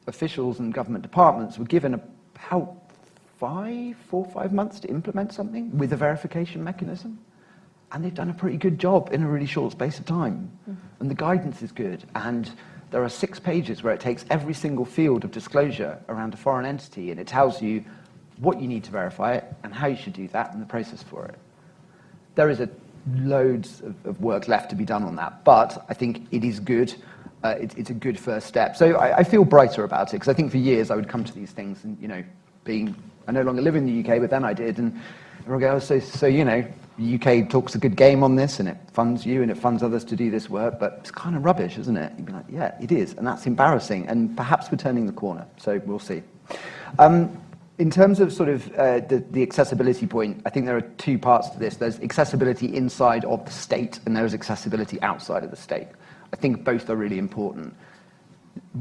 officials and government departments were given about 4 or 5 months to implement something with a verification mechanism. And they've done a pretty good job in a really short space of time. And the guidance is good. And there are 6 pages where it takes every single field of disclosure around a foreign entity, and it tells you what you need to verify it and how you should do that and the process for it. There is loads of work left to be done on that, but I think it is good. It's a good first step. So I feel brighter about it, because I think for years I would come to these things and, you know, I no longer live in the UK, but then I did, and everyone goes, so you know, the UK talks a good game on this, and it funds you, and it funds others to do this work, but it's kind of rubbish, isn't it? You'd be like, yeah, it is, and that's embarrassing, and perhaps we're turning the corner, so we'll see. In terms of sort of the accessibility point, I think there are 2 parts to this. There's accessibility inside of the state, and there's accessibility outside of the state. I think both are really important.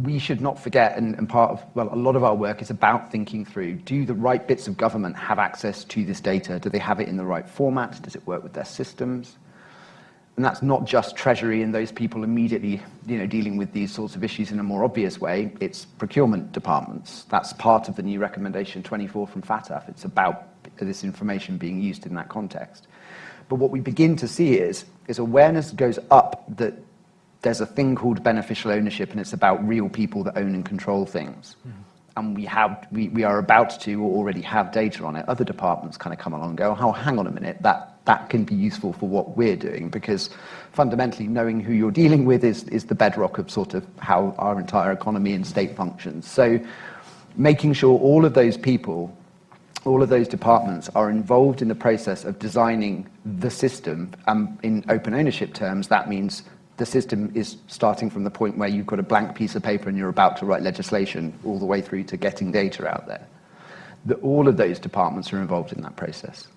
We should not forget, and part of, well, a lot of our work is about thinking through, do the right bits of government have access to this data? Do they have it in the right format? Does it work with their systems? And that's not just Treasury and those people immediately, you know, dealing with these sorts of issues in a more obvious way. It's procurement departments. That's part of the new recommendation 24 from FATF. It's about this information being used in that context. But what we begin to see is awareness goes up that there's a thing called beneficial ownership, and it's about real people that own and control things. And we are about to, or already have, data on it. Other departments kind of come along and go, oh, hang on a minute, that can be useful for what we're doing, because fundamentally knowing who you're dealing with is the bedrock of sort of how our entire economy and state functions. So making sure all of those people, all of those departments are involved in the process of designing the system, in open ownership terms, that means the system is starting from the point where you've got a blank piece of paper and you're about to write legislation, all the way through to getting data out there. All of those departments are involved in that process.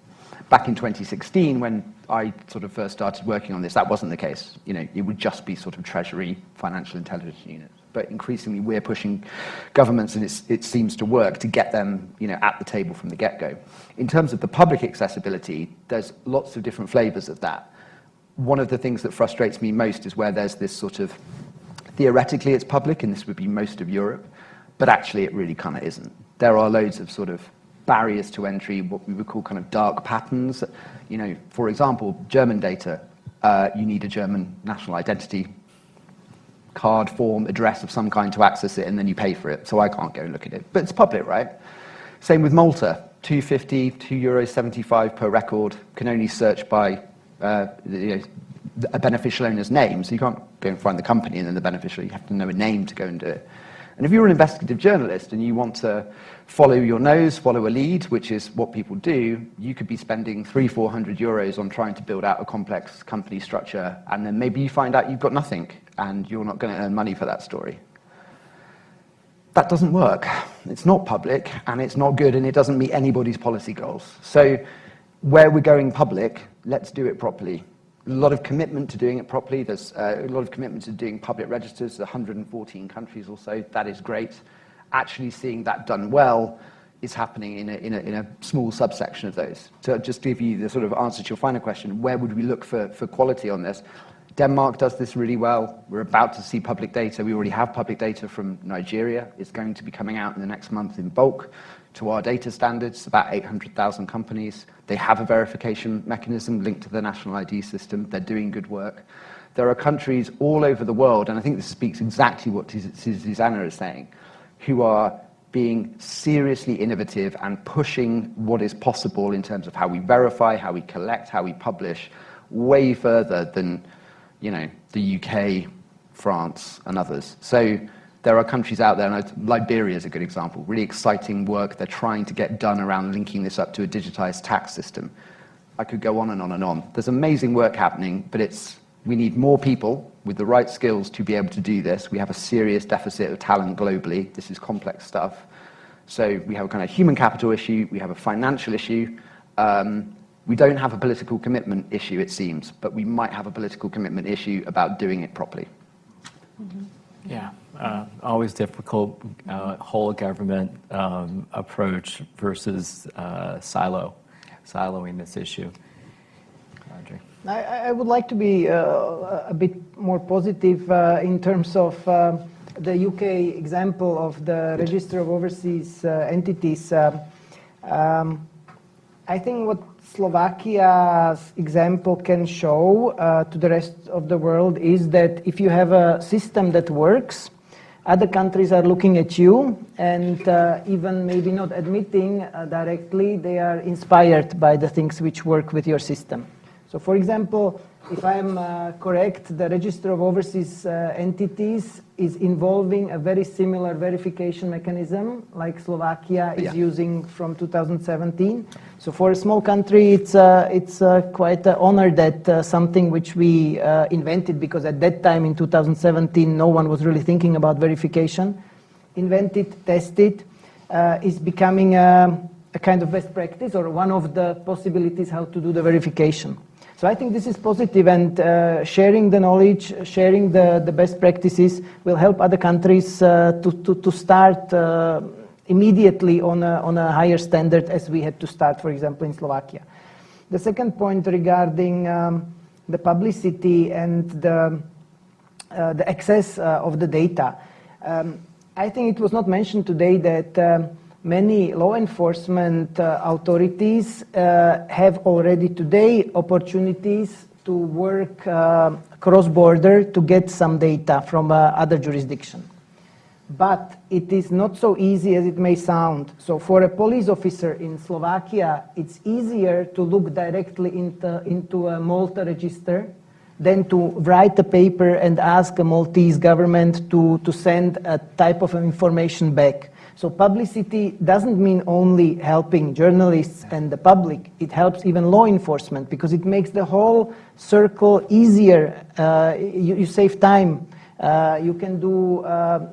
Back in 2016, when I sort of first started working on this, that wasn't the case. You know, it would just be sort of Treasury, financial intelligence units. But increasingly, we're pushing governments, and it seems to work, to get them, you know, at the table from the get-go. In terms of the public accessibility, there's lots of different flavors of that. One of the things that frustrates me most is where there's this sort of, theoretically it's public, and this would be most of Europe, but actually it really kind of isn't. There are loads of sort of barriers to entry, what we would call kind of dark patterns. You know, for example, German data, you need a German national identity card, form, address of some kind to access it, and then you pay for it, so I can't go and look at it. But it's public, right? Same with Malta, €2.50, €2.75 per record, can only search by a beneficial owner's name, so you can't go and find the company and then the beneficiary. You have to know a name to go and do it. And if you're an investigative journalist and you want to follow your nose, follow a lead, which is what people do, you could be spending €300-400 on trying to build out a complex company structure, and then maybe you find out you've got nothing and you're not going to earn money for that story. That doesn't work. It's not public, and it's not good, and it doesn't meet anybody's policy goals. So where we're going public, let's do it properly. A lot of commitment to doing it properly. There's a lot of commitment to doing public registers, 114 countries or so. That is great. Actually seeing that done well is happening in a small subsection of those. So just to give you the sort of answer to your final question, where would we look for quality on this? Denmark does this really well. We're about to see public data. We already have public data from Nigeria. It's going to be coming out in the next month in bulk to our data standards, about 800,000 companies. They have a verification mechanism linked to the national ID system. They're doing good work. There are countries all over the world, and I think this speaks exactly what Susanna is saying, who are being seriously innovative and pushing what is possible in terms of how we verify, how we collect, how we publish, way further than, you know, the UK, France, and others. So there are countries out there, and Liberia is a good example, really exciting work they're trying to get done around linking this up to a digitized tax system. I could go on and on and on. There's amazing work happening, but we need more people with the right skills to be able to do this. We have a serious deficit of talent globally. This is complex stuff. So we have a kind of human capital issue, we have a financial issue. We don't have a political commitment issue, it seems, but we might have a political commitment issue about doing it properly. Mm-hmm. Yeah, always difficult, whole government approach versus siloing this issue. Audrey. I would like to be a bit more positive in terms of the UK example of the Register of Overseas Entities. I think what Slovakia's example can show to the rest of the world is that if you have a system that works, other countries are looking at you and even maybe not admitting directly, they are inspired by the things which work with your system. So for example, if I'm correct, the Register of Overseas Entities is involving a very similar verification mechanism like Slovakia is using from 2017. So for a small country, it's quite an honor that something which we invented, because at that time in 2017, no one was really thinking about verification, invented, tested, is becoming a kind of best practice or one of the possibilities how to do the verification. So I think this is positive, and sharing the knowledge, sharing the best practices will help other countries to start immediately on a higher standard as we had to start, for example, in Slovakia. The second point regarding the publicity and the access of the data. I think it was not mentioned today that many law enforcement authorities have already today opportunities to work cross-border to get some data from other jurisdiction. But it is not so easy as it may sound. So for a police officer in Slovakia, it's easier to look directly into a Malta register than to write a paper and ask a Maltese government to send a type of information back. So publicity doesn't mean only helping journalists and the public. It helps even law enforcement because it makes the whole circle easier. You save time. You can do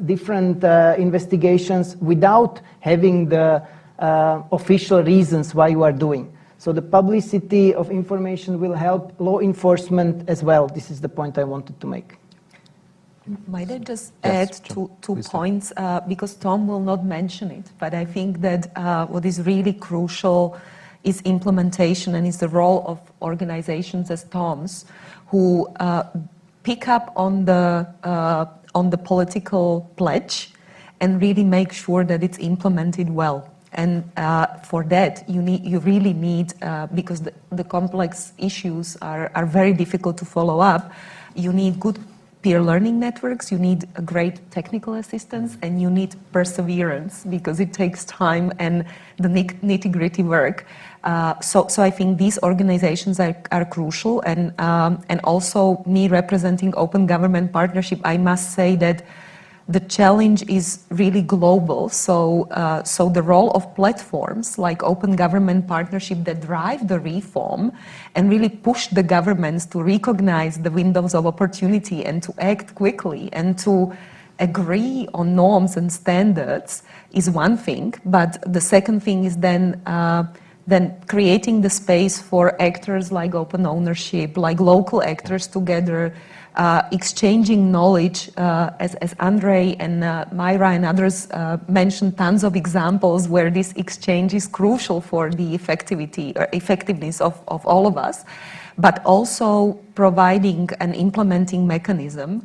different investigations without having the official reasons why you are doing. So the publicity of information will help law enforcement as well. This is the point I wanted to make. Might I just add two points, because Tom will not mention it, but I think that what is really crucial is implementation and is the role of organizations as Tom's who pick up on the political pledge and really make sure that it's implemented well. And for that, you really need, because the complex issues are very difficult to follow up, you need good peer learning networks, you need a great technical assistance, and you need perseverance because it takes time and the nitty-gritty work. So I think these organizations are crucial, and also me representing Open Government Partnership, I must say that the challenge is really global. So the role of platforms like Open Government Partnership that drive the reform and really push the governments to recognize the windows of opportunity and to act quickly and to agree on norms and standards is one thing. But the second thing is then creating the space for actors like open ownership, like local actors together, exchanging knowledge, as Andrei and Myra and others mentioned tons of examples where this exchange is crucial for the effectiveness of all of us, but also providing an implementing mechanism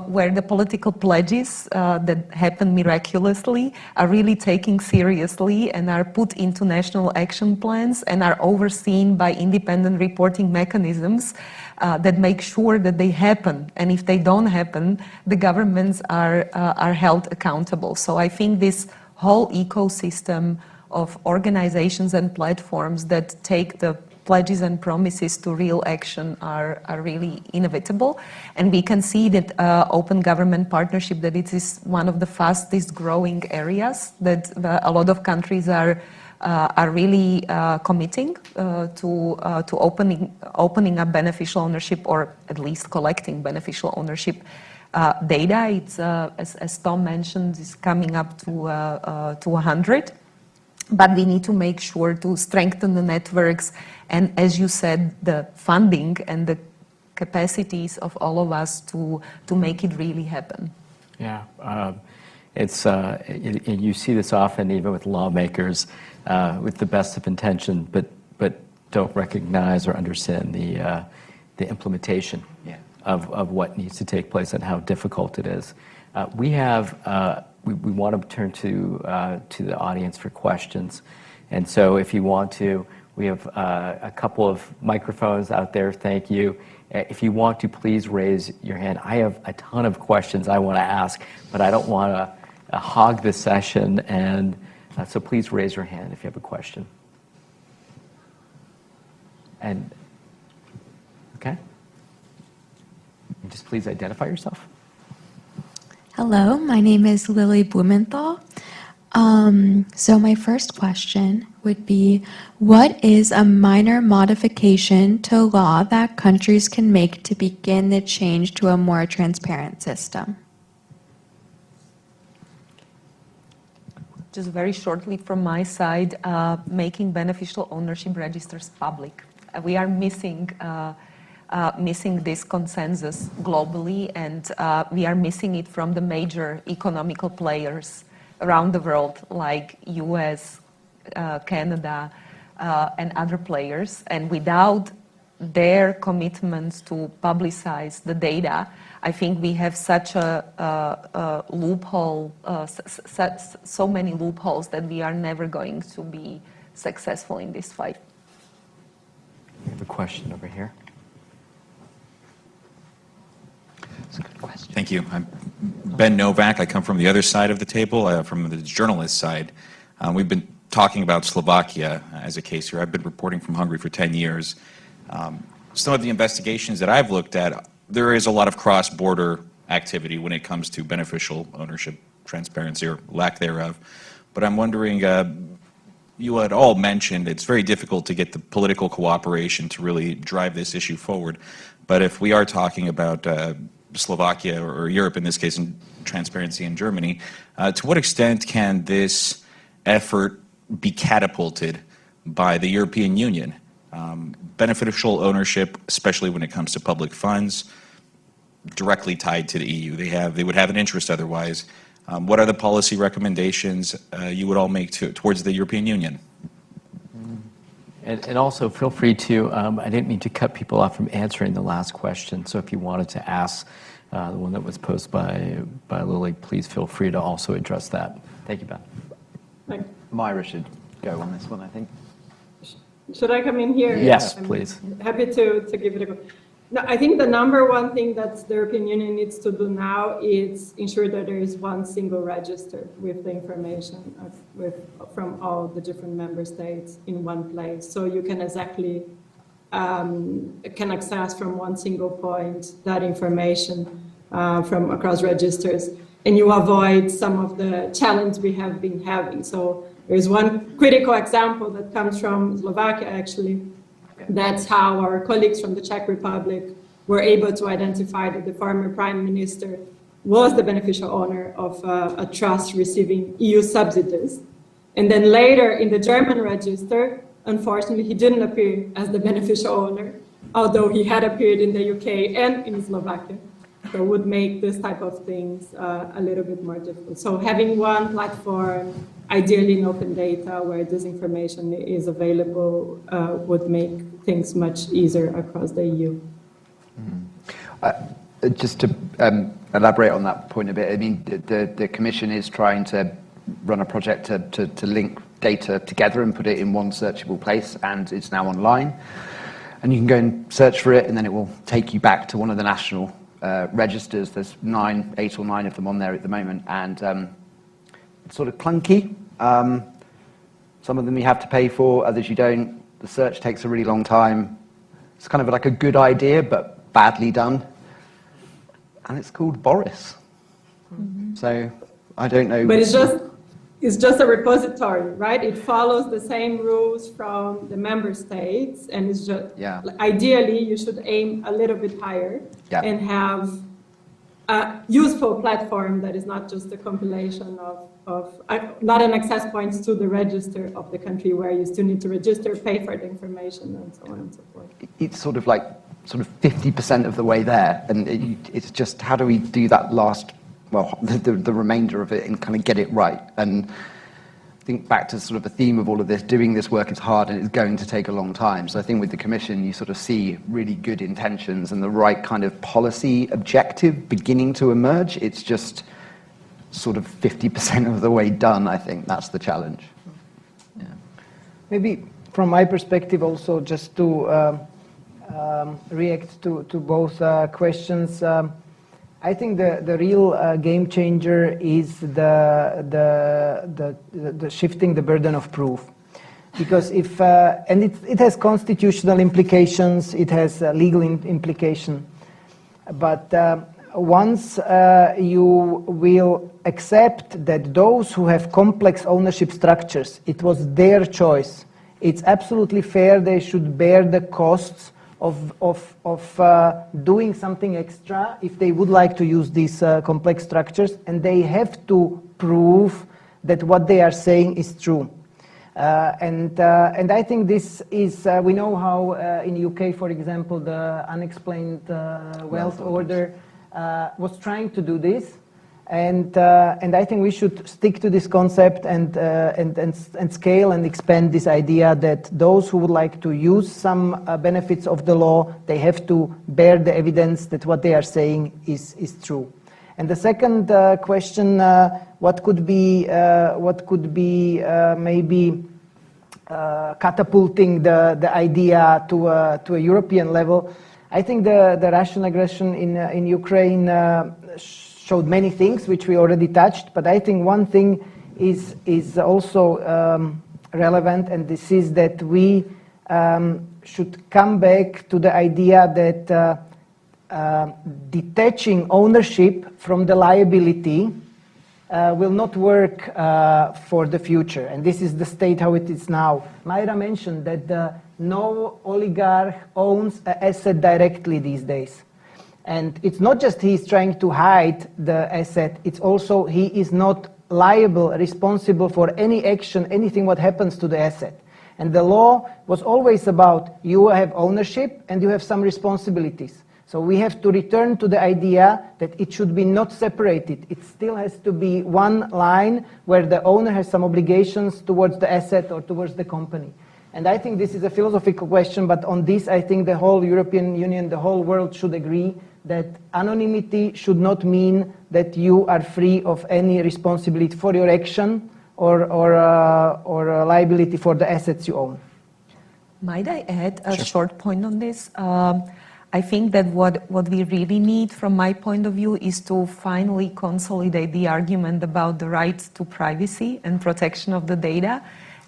where the political pledges that happen miraculously are really taken seriously and are put into national action plans and are overseen by independent reporting mechanisms that make sure that they happen. And if they don't happen, the governments are held accountable. So I think this whole ecosystem of organizations and platforms that take the pledges and promises to real action are really inevitable. And we can see that open government partnership, that it is one of the fastest growing areas, that a lot of countries are really committing to opening up beneficial ownership, or at least collecting beneficial ownership data. It's, as Tom mentioned, is coming up to 100. But we need to make sure to strengthen the networks and, as you said, the funding and the capacities of all of us to make it really happen. Yeah, you see this often even with lawmakers with the best of intention, but don't recognize or understand the implementation of what needs to take place and how difficult it is. We want to turn to the audience for questions. And so if you want to, we have a couple of microphones out there. Thank you. If you want to, please raise your hand. I have a ton of questions I want to ask, but I don't want to hog the session. And so please raise your hand if you have a question. And, okay. Just please identify yourself. Hello, my name is Lily Blumenthal. So my first question would be, what is a minor modification to law that countries can make to begin the change to a more transparent system? Just very shortly from my side, making beneficial ownership registers public. We are missing this consensus globally, and we are missing it from the major economical players around the world, like US, Canada, and other players. And without their commitments to publicize the data, I think we have such a loophole, so many loopholes that we are never going to be successful in this fight. We have a question over here. That's a good question. Thank you. I'm Ben Novak. I come from the other side of the table, from the journalist side. We've been talking about Slovakia as a case here. I've been reporting from Hungary for 10 years. Some of the investigations that I've looked at, there is a lot of cross-border activity when it comes to beneficial ownership, transparency, or lack thereof. But I'm wondering, you had all mentioned it's very difficult to get the political cooperation to really drive this issue forward. But if we are talking about Slovakia, or Europe in this case, and transparency in Germany, to what extent can this effort be catapulted by the European Union? Beneficial ownership, especially when it comes to public funds, directly tied to the EU. They would have an interest otherwise. What are the policy recommendations you would all make towards the European Union? And also feel free to, I didn't mean to cut people off from answering the last question, so if you wanted to ask the one that was posed by Lily, please feel free to also address that. Thank you, Ben. Myra should go on this one, I think. Should I come in here? Yes, please. I'm happy to give it a go. No, I think the number one thing that the European Union needs to do now is ensure that there is one single register with the information from all the different member states in one place. So you can exactly can access from one single point that information from across registers, and you avoid some of the challenge we have been having. So there's one critical example that comes from Slovakia, actually. That's how our colleagues from the Czech Republic were able to identify that the former prime minister was the beneficial owner of a trust receiving EU subsidies. And then later in the German register, unfortunately, he didn't appear as the beneficial owner, although he had appeared in the UK and in Slovakia. So it would make this type of things a little bit more difficult. So having one platform, ideally in open data where this information is available, would make things much easier across the EU. Just to elaborate on that point a bit. I mean, the Commission is trying to run a project to link data together and put it in one searchable place, and it's now online. And you can go and search for it, and then it will take you back to one of the national registers. There's 8 or 9 of them on there at the moment, and it's sort of clunky. Some of them you have to pay for, others you don't. The search takes a really long time. It's kind of like a good idea, but badly done. And it's called Boris. Mm-hmm. So I don't know. But it's just a repository, right? It follows the same rules from the member states, and it's just ideally you should aim a little bit higher and have a useful platform that is not just a compilation of not an access points to the register of the country where you still need to register, pay for the information, and so on and so forth. It's sort of 50% of the way there, and it's just how do we do that last, the remainder of it and kind of get it right. And I think back to sort of the theme of all of this, doing this work is hard and it's going to take a long time. So I think with the Commission, you sort of see really good intentions and the right kind of policy objective beginning to emerge. It's just sort of 50% of the way done, I think. That's the challenge. Yeah. Maybe from my perspective also, just to react to both questions, I think the real game changer is the shifting the burden of proof, because if and it has constitutional implications, it has legal implication, but once you will accept that those who have complex ownership structures, it was their choice. It's absolutely fair they should bear the costs of doing something extra if they would like to use these complex structures, and they have to prove that what they are saying is true. And I think this is, we know how in the UK, for example, the unexplained wealth order was trying to do this. And I think we should stick to this concept and scale and expand this idea that those who would like to use some benefits of the law, they have to bear the evidence that what they are saying is true. And the second question, what could be maybe catapulting the idea to a European level? I think the Russian aggression in Ukraine showed many things which we already touched, but I think one thing is also relevant, and this is that we should come back to the idea that detaching ownership from the liability will not work for the future, and this is the state how it is now. Mária mentioned that no oligarch owns an asset directly these days. And it's not just he's trying to hide the asset, it's also he is not liable, responsible for any action, anything what happens to the asset. And the law was always about you have ownership and you have some responsibilities. So we have to return to the idea that it should be not separated. It still has to be one line where the owner has some obligations towards the asset or towards the company. And I think this is a philosophical question, but on this I think the whole European Union, the whole world should agree that anonymity should not mean that you are free of any responsibility for your action or liability for the assets you own. Might I add a short point on this? I think that what we really need from my point of view is to finally consolidate the argument about the right to privacy and protection of the data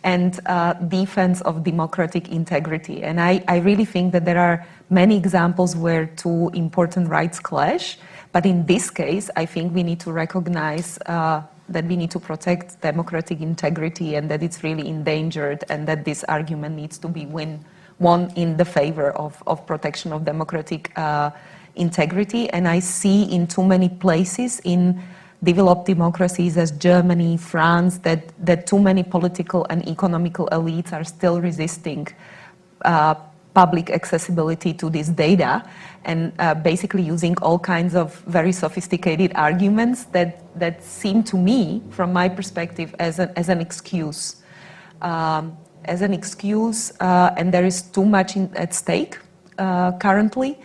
and defense of democratic integrity. And I really think that there are many examples where two important rights clash. But in this case, I think we need to recognize that we need to protect democratic integrity and that it's really endangered, and that this argument needs to be won in the favor of protection of democratic integrity. And I see in too many places in developed democracies as Germany, France, that too many political and economical elites are still resisting public accessibility to this data, and basically using all kinds of very sophisticated arguments that seem to me, from my perspective, as an excuse. And there is too much at stake currently,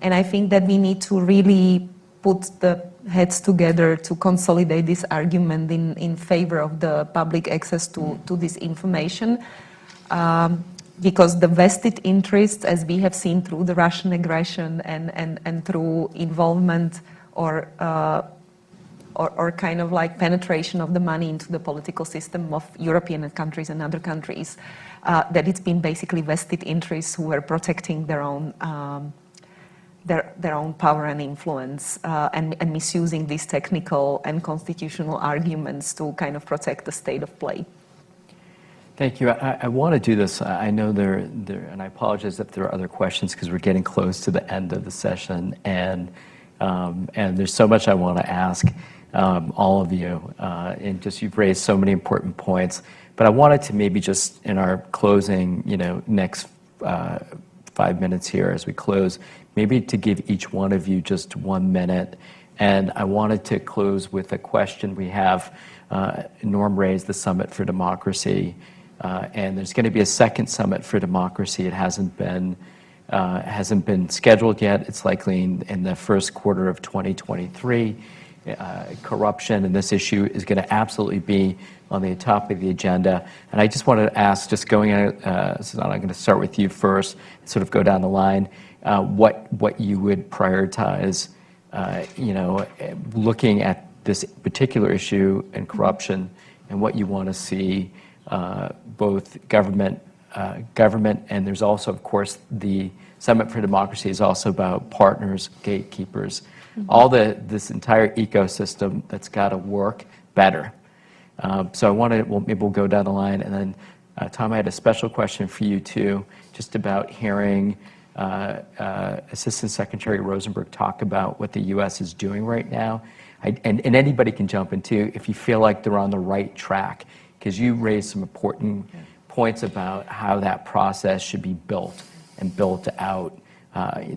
and I think that we need to really put the heads together to consolidate this argument in favor of the public access to this information. Because the vested interests, as we have seen through the Russian aggression and through involvement or kind of like penetration of the money into the political system of European countries and other countries, that it's been basically vested interests who are protecting their own power and influence and misusing these technical and constitutional arguments to kind of protect the state of play. Thank you. I want to do this. I know there, and I apologize if there are other questions because we're getting close to the end of the session, and there's so much I want to ask all of you, and just you've raised so many important points. But I wanted to maybe just in our closing, next 5 minutes here as we close, maybe to give each one of you just 1 minute. And I wanted to close with a question we have. Norm raised the Summit for Democracy, and there's going to be a second Summit for Democracy. It hasn't been scheduled yet. It's likely in the first quarter of 2023. Corruption and this issue is going to absolutely be on the top of the agenda. And I just wanted to ask, just going out, Susanna, I'm going to start with you first, sort of go down the line, what you would prioritize, looking at this particular issue and corruption, and what you want to see both government, and there's also, of course, the Summit for Democracy is also about partners, gatekeepers, all this entire ecosystem that's got to work better. So I wanted, maybe we'll go down the line, and then Tom, I had a special question for you too, just about hearing Assistant Secretary Rosenberg talk about what the U.S. is doing right now. And anybody can jump in too if you feel like they're on the right track, because you raised some important points about how that process should be built and built out,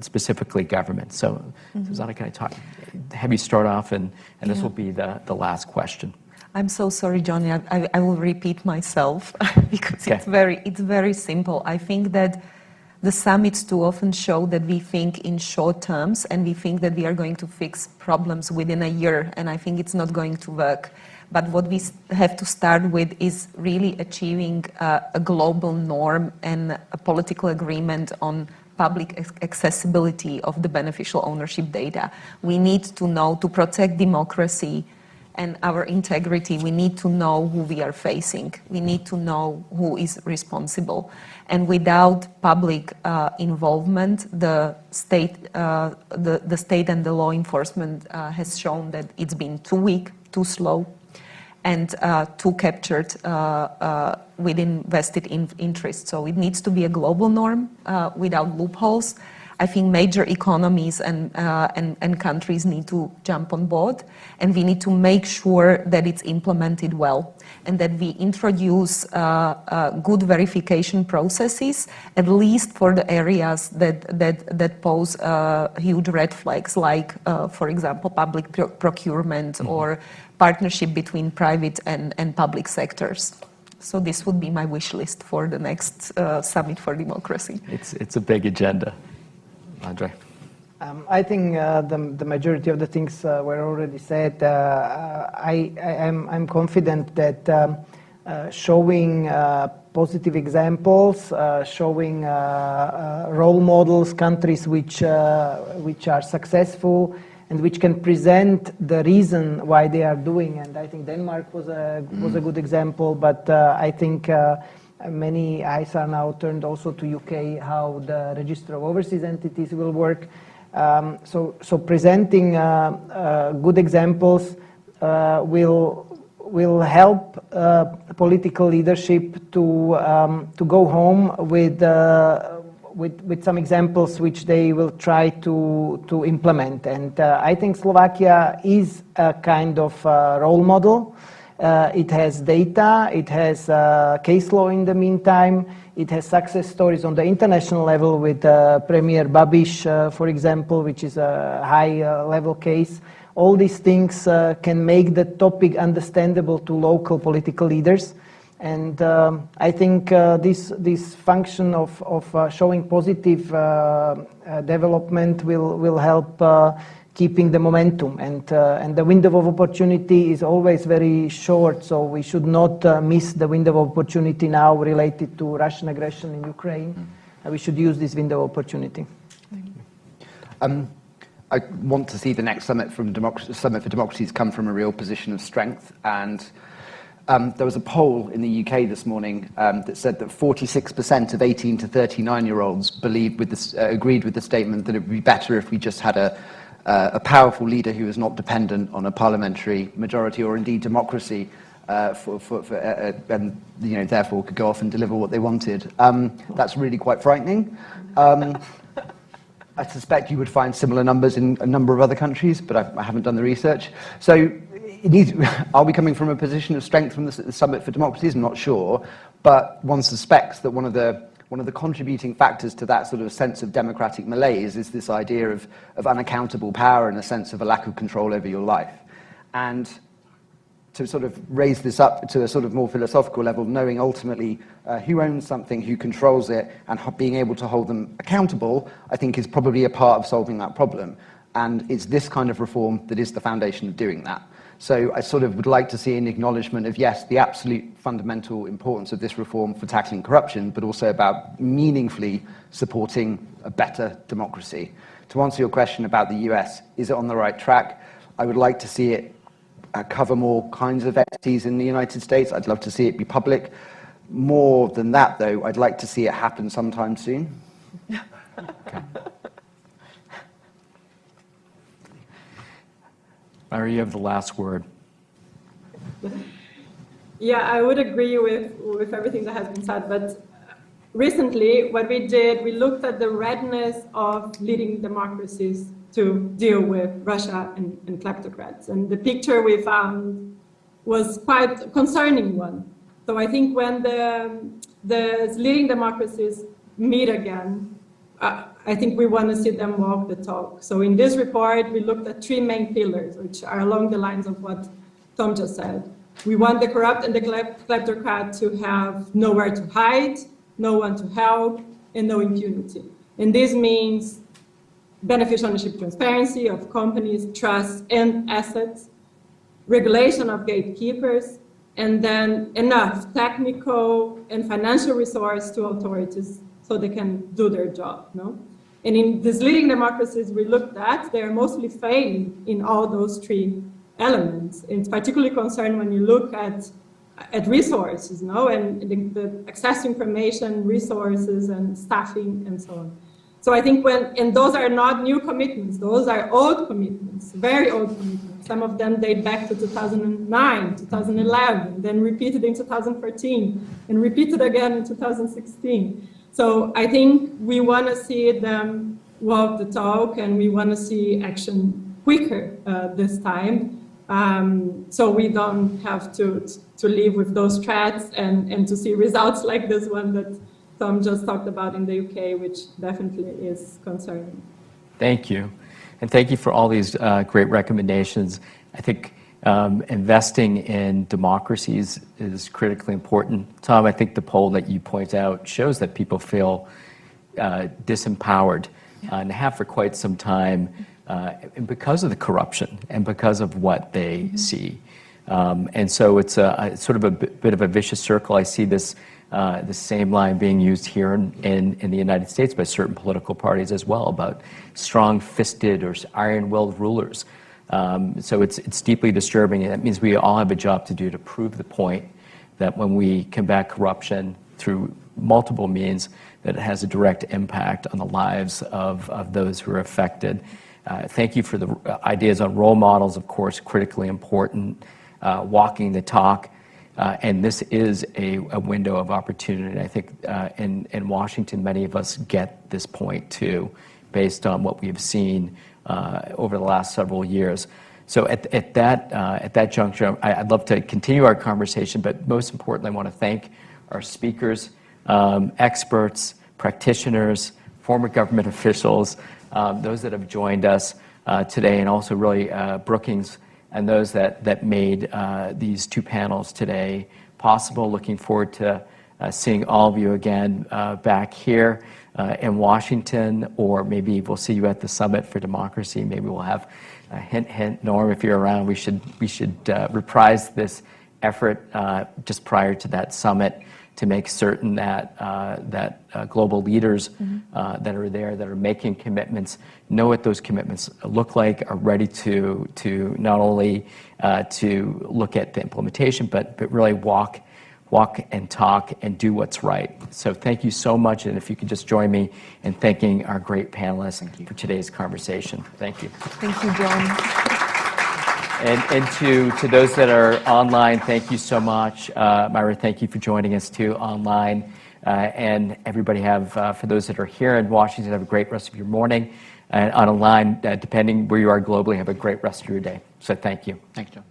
specifically government. So, Susanna, can I have you start off, and this will be the last question. I'm so sorry, Johnny. I will repeat myself because it's very simple. I think that the summits too often show that we think in short terms, and we think that we are going to fix problems within a year, and I think it's not going to work. But what we have to start with is really achieving a global norm and a political agreement on public accessibility of the beneficial ownership data. We need to know, to protect democracy and our integrity, we need to know who we are facing. We need to know who is responsible. And without public involvement, the state and the law enforcement has shown that it's been too weak, too slow, and too captured within vested interests. So it needs to be a global norm without loopholes. I think major economies and countries need to jump on board, and we need to make sure that it's implemented well, and that we introduce good verification processes, at least for the areas that pose huge red flags, like, for example, public procurement or partnership between private and public sectors. So this would be my wish list for the next Summit for Democracy. It's a big agenda. Andre? I think the majority of the things were already said. I'm confident that showing positive examples, showing role models, countries which are successful and which can present the reason why they are doing. And I think Denmark was a good example, but I think many eyes are now turned also to UK, how the Register of Overseas Entities will work. So presenting good examples will help political leadership to go home with some examples which they will try to implement. And I think Slovakia is a kind of role model. It has data, it has case law in the meantime, it has success stories on the international level with Premier Babiš, for example, which is a high-level case. All these things can make the topic understandable to local political leaders. And I think this function of showing positive development will help keeping the momentum. And the window of opportunity is always very short, so we should not miss the window of opportunity now related to Russian aggression in Ukraine. We should use this window of opportunity. I want to see the next Summit for Democracies come from a real position of strength. And there was a poll in the UK this morning that said that 46% of 18 to 39-year-olds agreed with the statement that it would be better if we just had a powerful leader who was not dependent on a parliamentary majority or indeed democracy, and therefore could go off and deliver what they wanted. That's really quite frightening. I suspect you would find similar numbers in a number of other countries, but I haven't done the research. So, are we coming from a position of strength from the Summit for Democracies? I'm not sure, but one suspects that one of the contributing factors to that sort of sense of democratic malaise is this idea of unaccountable power and a sense of a lack of control over your life. And to sort of raise this up to a sort of more philosophical level, knowing ultimately who owns something, who controls it, and being able to hold them accountable, I think is probably a part of solving that problem. And it's this kind of reform that is the foundation of doing that. So I sort of would like to see an acknowledgement of, yes, the absolute fundamental importance of this reform for tackling corruption, but also about meaningfully supporting a better democracy. To answer your question about the US, is it on the right track? I would like to see it cover more kinds of entities in the United States. I'd love to see it be public. More than that, though, I'd like to see it happen sometime soon. Okay. Mária, you have the last word. Yeah, I would agree with everything that has been said, but recently what we did, we looked at the readiness of leading democracies to deal with Russia and kleptocrats. And the picture we found was quite a concerning one. So I think when the leading democracies meet again, I think we want to see them walk the talk. So in this report, we looked at three main pillars, which are along the lines of what Tom just said. We want the corrupt and the kleptocrat to have nowhere to hide, no one to help, and no impunity. And this means beneficial ownership transparency of companies, trusts, and assets, regulation of gatekeepers, and then enough technical and financial resource to authorities so they can do their job. No? And in these leading democracies we looked at, they are mostly failing in all those three elements. It's particularly concerned when you look at resources, no? And the access to information, resources, and staffing, and so on. So I think and those are not new commitments, those are old commitments, very old commitments. Some of them date back to 2009, 2011, then repeated in 2014, and repeated again in 2016. So I think we want to see them walk the talk, and we want to see action quicker this time, so we don't have to live with those threats and to see results like this one that Tom just talked about in the UK, which definitely is concerning. Thank you. And thank you for all these great recommendations. I think investing in democracies is critically important. Tom, I think the poll that you point out shows that people feel disempowered and have for quite some time because of the corruption and because of what they see. And so it's sort of a bit of a vicious circle. I see this the same line being used here in the United States by certain political parties as well, about strong-fisted or iron-willed rulers. So it's deeply disturbing, and that means we all have a job to do to prove the point that when we combat corruption through multiple means, that it has a direct impact on the lives of those who are affected. Thank you for the ideas on role models, of course, critically important, walking the talk. And this is a window of opportunity. I think in Washington, many of us get this point too, based on what we've seen over the last several years. So at that juncture, I'd love to continue our conversation, but most importantly, I want to thank our speakers, experts, practitioners, former government officials, those that have joined us today, and also really Brookings and those that made these two panels today possible. Looking forward to seeing all of you again back here. in Washington, or maybe we'll see you at the Summit for Democracy. Maybe we'll have a hint, Norm, if you're around, we should reprise this effort just prior to that summit to make certain that global leaders that are there, that are making commitments, know what those commitments look like, are ready to not only to look at the implementation, but really walk and talk and do what's right. So thank you so much, and if you could just join me in thanking our great panelists for today's conversation. Thank you. Thank you, John. And to those that are online, thank you so much. Myra, thank you for joining us too online. And everybody for those that are here in Washington, have a great rest of your morning. And online, depending where you are globally, have a great rest of your day. So thank you. Thanks, John.